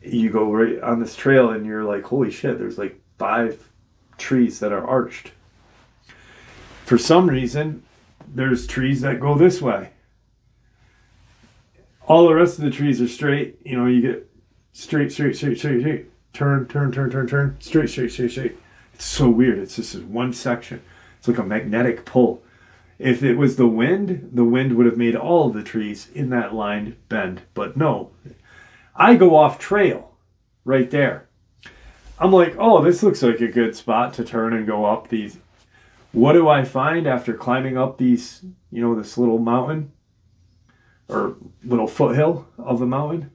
You go right on this trail and you're like, holy shit, there's like 5 trees that are arched. For some reason, there's trees that go this way. All the rest of the trees are straight. You get straight, turn, straight. It's so weird. It's just this one section. It's like a magnetic pull. If it was the wind would have made all of the trees in that line bend. But no. I go off trail right there. I'm like, oh, this looks like a good spot to turn and go up these. What do I find after climbing up these, this little mountain or little foothill of the mountain?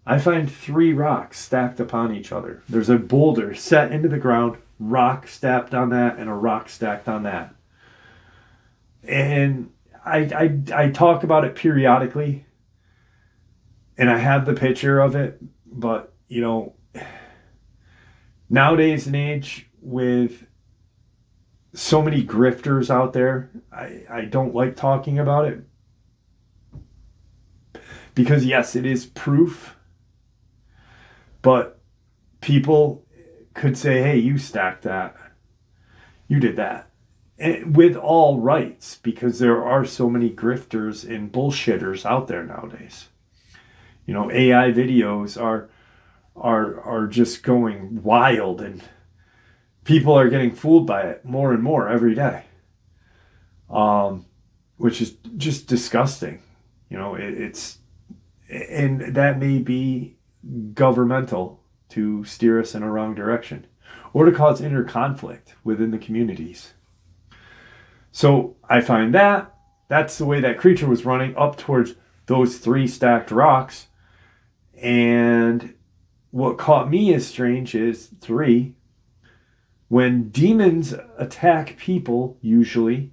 I find 3 rocks stacked upon each other. There's a boulder set into the ground, rock stacked on that, and a rock stacked on that. And I talk about it periodically, and I have the picture of it, but, nowadays and age, with so many grifters out there, I don't like talking about it. Because, yes, it is proof. But people could say, hey, you stacked that. You did that. And with all rights, because there are so many grifters and bullshitters out there nowadays. AI videos are just going wild, and people are getting fooled by it more and more every day. Which is just disgusting. And that may be governmental to steer us in a wrong direction or to cause inner conflict within the communities. So I find that's the way that creature was running up towards those 3 stacked rocks. And what caught me as strange is 3, when demons attack people, usually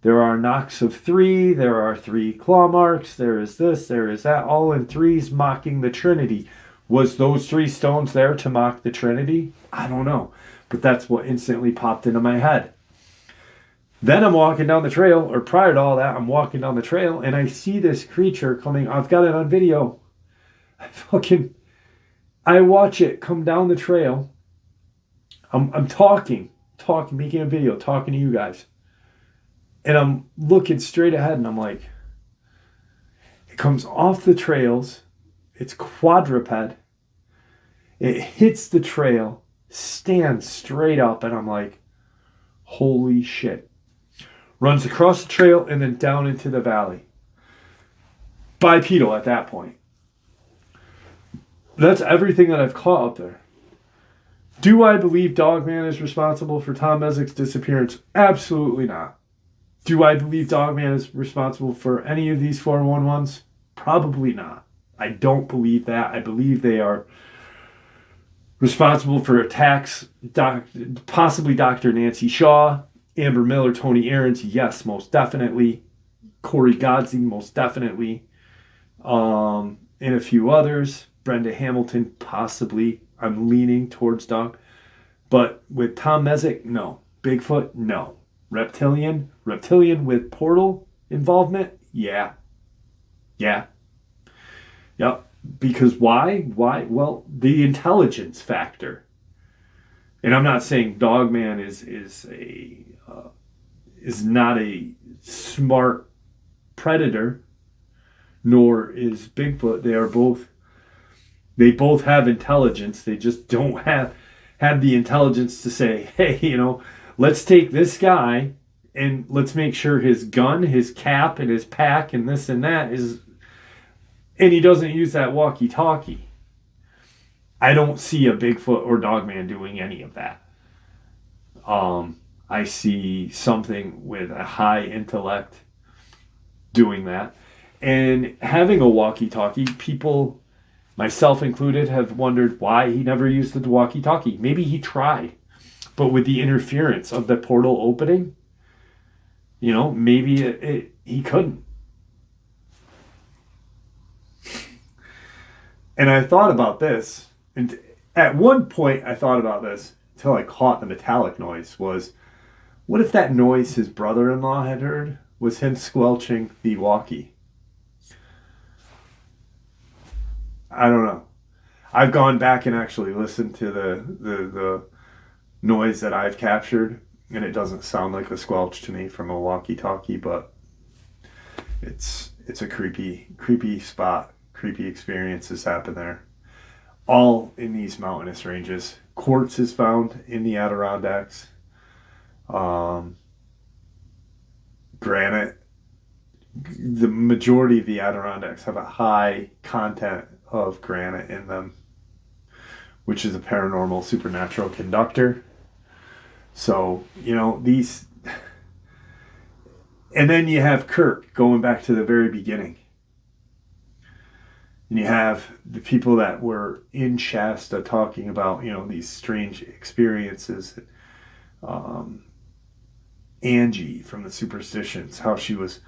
there are knocks of 3, there are 3 claw marks, there is this, there is that, all in 3s mocking the Trinity. Was those 3 stones there to mock the Trinity? I don't know. But that's what instantly popped into my head. Then I'm walking down the trail, or prior to all that, I'm walking down the trail, and I see this creature coming. I've got it on video. I watch it come down the trail. I'm talking, making a video, talking to you guys. And I'm looking straight ahead, and I'm like, it comes off the trails. It's quadruped. It hits the trail, stands straight up, and I'm like, holy shit. Runs across the trail and then down into the valley. Bipedal at that point. That's everything that I've caught up there. Do I believe Dogman is responsible for Tom Messick's disappearance? Absolutely not. Do I believe Dogman is responsible for any of these 411s? Probably not. I don't believe that. I believe they are responsible for attacks, possibly Dr. Nancy Shaw, Amber Miller, Tony Aarons, yes, most definitely. Corey Godsey, most definitely. And a few others. Brenda Hamilton, possibly. I'm leaning towards Dog. But with Tom Messick, no. Bigfoot, no. Reptilian with portal involvement, yeah. Yep. Because why? Well, the intelligence factor. And I'm not saying Dogman is not a smart predator, nor is Bigfoot. They both have intelligence. They just don't have the intelligence to say, hey, let's take this guy and let's make sure his gun, his cap, and his pack and this and that is, and he doesn't use that walkie-talkie. I don't see a Bigfoot or Dogman doing any of that. I see something with a high intellect doing that. And having a walkie-talkie, people, myself included, have wondered why he never used the walkie-talkie. Maybe he tried. But with the interference of the portal opening, maybe he couldn't. And I thought about this. And at one point, I thought about this until I caught the metallic noise. Was, what if that noise his brother-in-law had heard was him squelching the walkie? I don't know. I've gone back and actually listened to the noise that I've captured, and it doesn't sound like a squelch to me from a walkie-talkie, but it's a creepy spot. Creepy experiences happen there. All in these mountainous ranges. Quartz is found in the Adirondacks. Granite. The majority of the Adirondacks have a high content of granite in them, which is a paranormal, supernatural conductor. So, these... And then you have Kirk, going back to the very beginning. And you have the people that were in Shasta talking about, these strange experiences. Angie from the Superstitions, how she was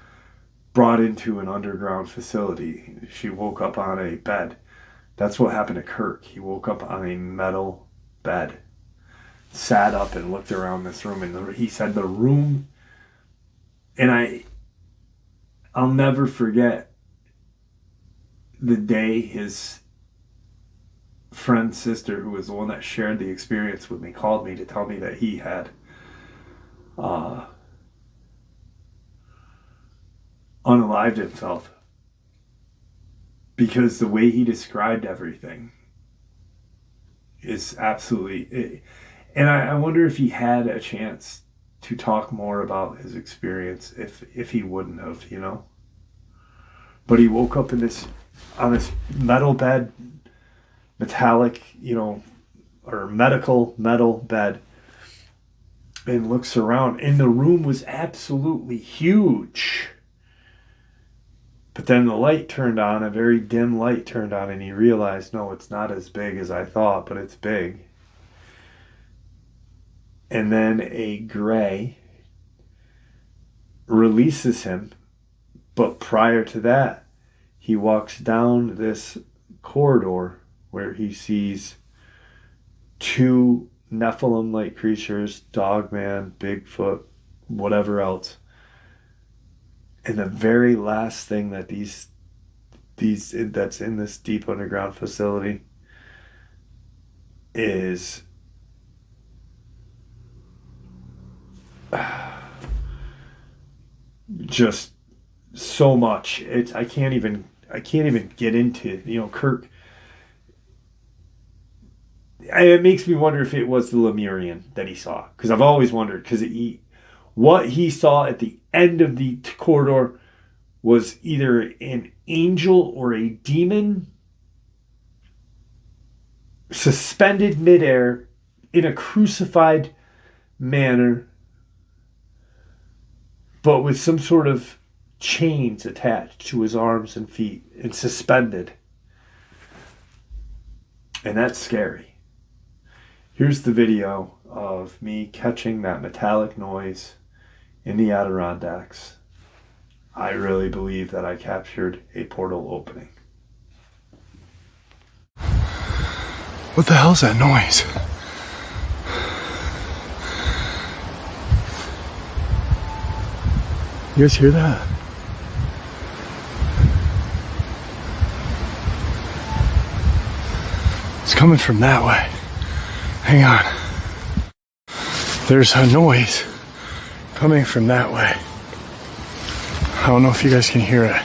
brought into an underground facility. She woke up on a bed. That's what happened to Kirk. He woke up on a metal bed, sat up and looked around this room, and he said the room, and I'll never forget the day his friend's sister, who was the one that shared the experience with me, called me to tell me that he had unalived himself, because the way he described everything is absolutely... And I wonder if he had a chance to talk more about his experience if he wouldn't have, But he woke up on this metal bed, metallic, or medical metal bed, and looks around, and the room was absolutely huge. But then the light turned on, a very dim light turned on, and he realized, no, it's not as big as I thought, but it's big. And then a gray releases him, but prior to that, he walks down this corridor where he sees two Nephilim-like creatures, Dogman, Bigfoot, whatever else. And the very last thing that these that's in this deep underground facility is just so much. I can't even get into, Kirk. It makes me wonder if it was the Lemurian that he saw, because I've always wondered, because what he saw at the end of the corridor was either an angel or a demon suspended midair in a crucified manner, but with some sort of chains attached to his arms and feet and suspended. And that's scary. Here's the video of me catching that metallic noise in the Adirondacks. I really believe that I captured a portal opening. What the hell's that noise? You guys hear that? It's coming from that way. Hang on. There's a noise coming from that way. I don't know if you guys can hear it.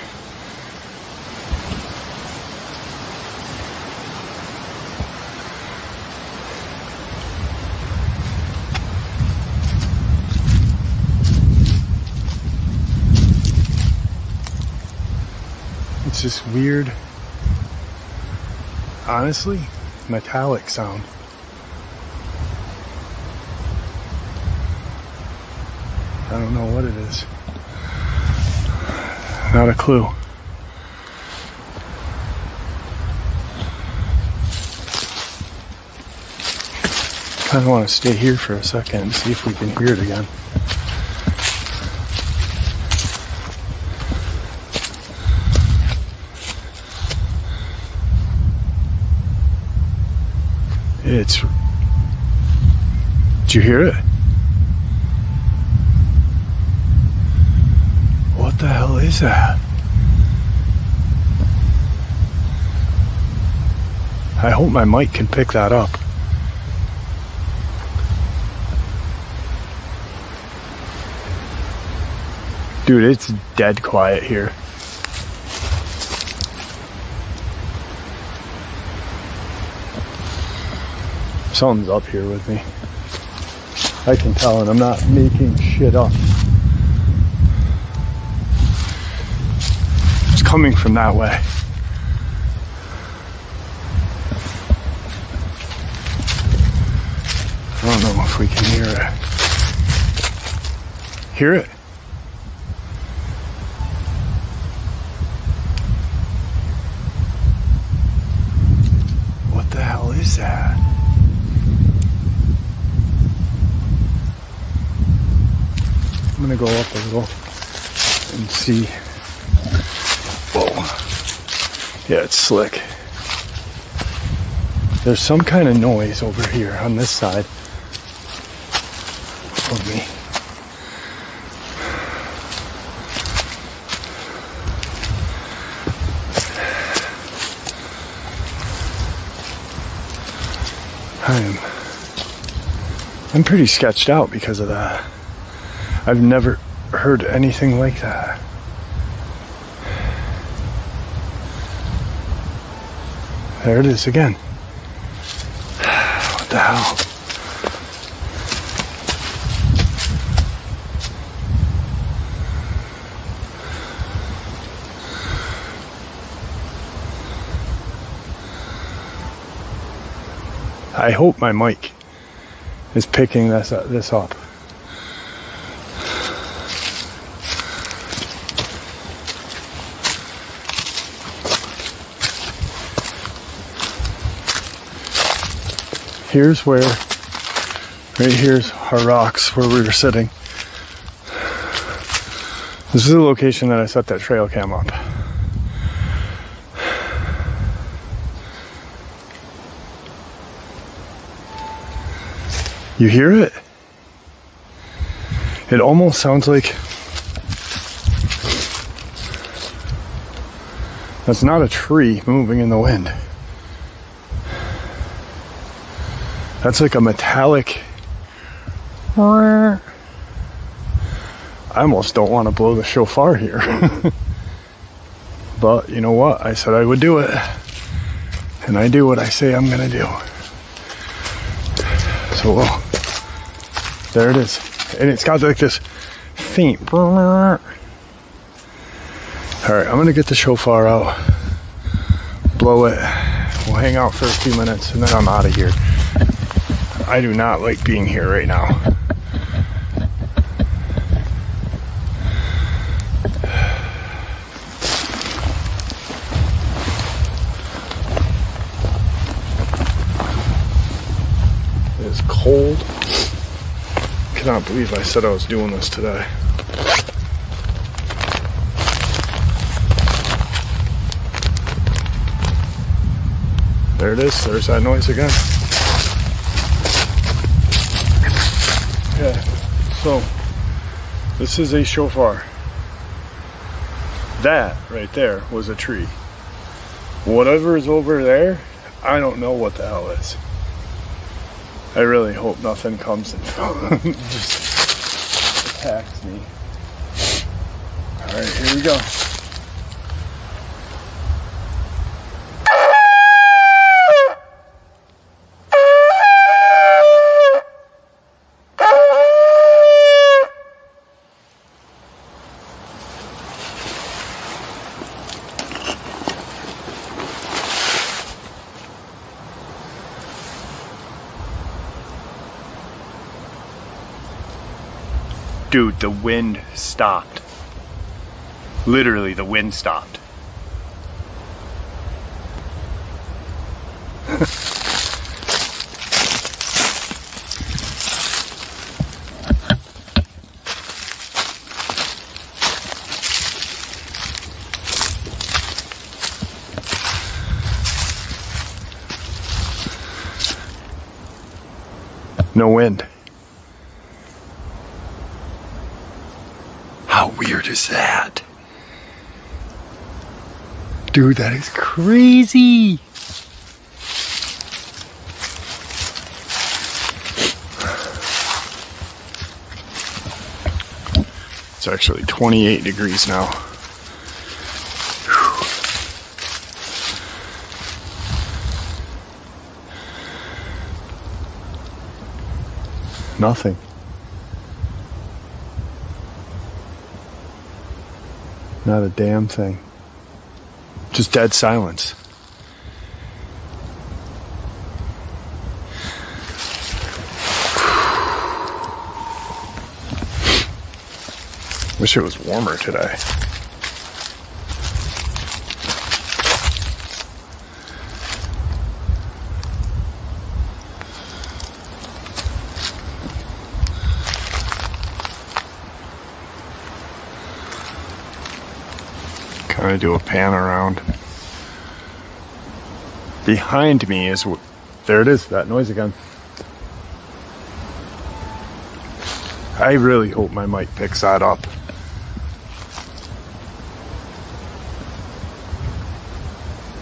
It's this weird, honestly, metallic sound. I don't know what it is. Not a clue. Kind of want to stay here for a second and see if we can hear it again. Did you hear it? What the hell is that? I hope my mic can pick that up. Dude, it's dead quiet here. Something's up here with me. I can tell, and I'm not making shit up. It's coming from that way. I don't know if we can hear it. Hear it? What the hell is that? I'm gonna go up a little and see. Whoa. Yeah, it's slick. There's some kind of noise over here on this side of me. I'm pretty sketched out because of that. I've never heard anything like that. There it is again. What the hell? I hope my mic is picking this up. Here's where, right here's our rocks where we were sitting. This is the location that I set that trail cam up. You hear it? It almost sounds like that's not a tree moving in the wind. That's like a metallic. I almost don't want to blow the shofar here. But you know what? I said I would do it. And I do what I say I'm going to do. So, well, there it is. And it's got like this faint. Alright, I'm going to get the shofar out. Blow it. We'll hang out for a few minutes and then I'm out of here. I do not like being here right now. It is cold. Cannot believe I said I was doing this today. There it is. There's that noise again. Yeah. So, this is a shofar. That right there was a tree. Whatever is over there, I don't know what the hell is. I really hope nothing comes and just attacks me. Alright, here we go. Dude, the wind stopped. Literally, the wind stopped. No wind. How weird is that? Dude, that is crazy. It's actually 28 degrees now. Whew. Nothing. Not a damn thing. Just dead silence. Wish it was warmer today. Kind of do a pan around. Behind me is, there it is, that noise again. I really hope my mic picks that up.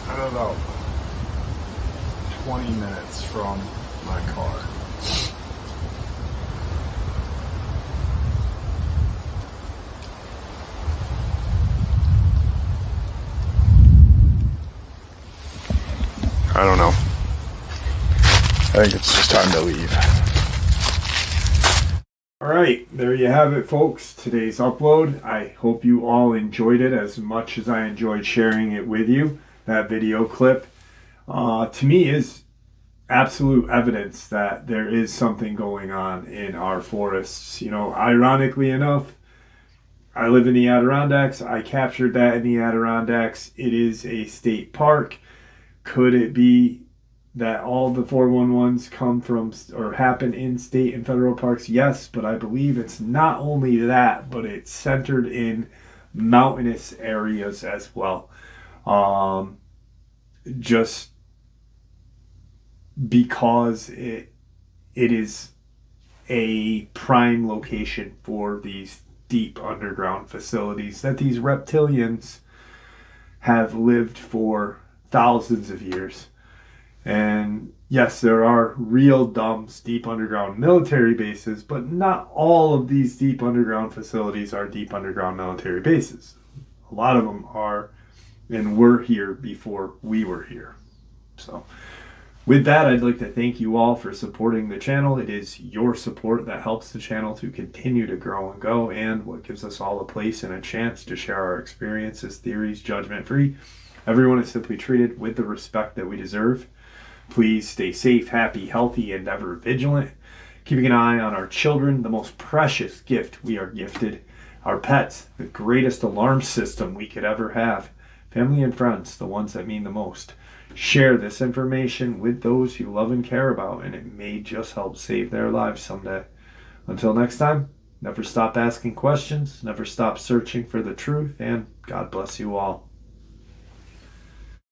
I'm about 20 minutes from my car. I don't know. I think it's just time to leave. Alright, there you have it, folks. Today's upload. I hope you all enjoyed it as much as I enjoyed sharing it with you. That video clip, to me, is absolute evidence that there is something going on in our forests. You know, ironically enough, I live in the Adirondacks. I captured that in the Adirondacks. It is a state park. Could it be that all the 411s come from or happen in state and federal parks? Yes, but I believe it's not only that, but it's centered in mountainous areas as well. Just because it is a prime location for these deep underground facilities that these reptilians have lived for thousands of years. And yes, there are real dumps, deep underground military bases, but not all of these deep underground facilities are deep underground military bases. A lot of them are and were here before we were here. So with that, I'd like to thank you all for supporting the channel. It is your support that helps the channel to continue to grow and go, and what gives us all a place and a chance to share our experiences, theories, judgment-free. Everyone is simply treated with the respect that we deserve. Please stay safe, happy, healthy, and ever vigilant. Keeping an eye on our children, the most precious gift we are gifted. Our pets, the greatest alarm system we could ever have. Family and friends, the ones that mean the most. Share this information with those you love and care about, and it may just help save their lives someday. Until next time, never stop asking questions, never stop searching for the truth, and God bless you all.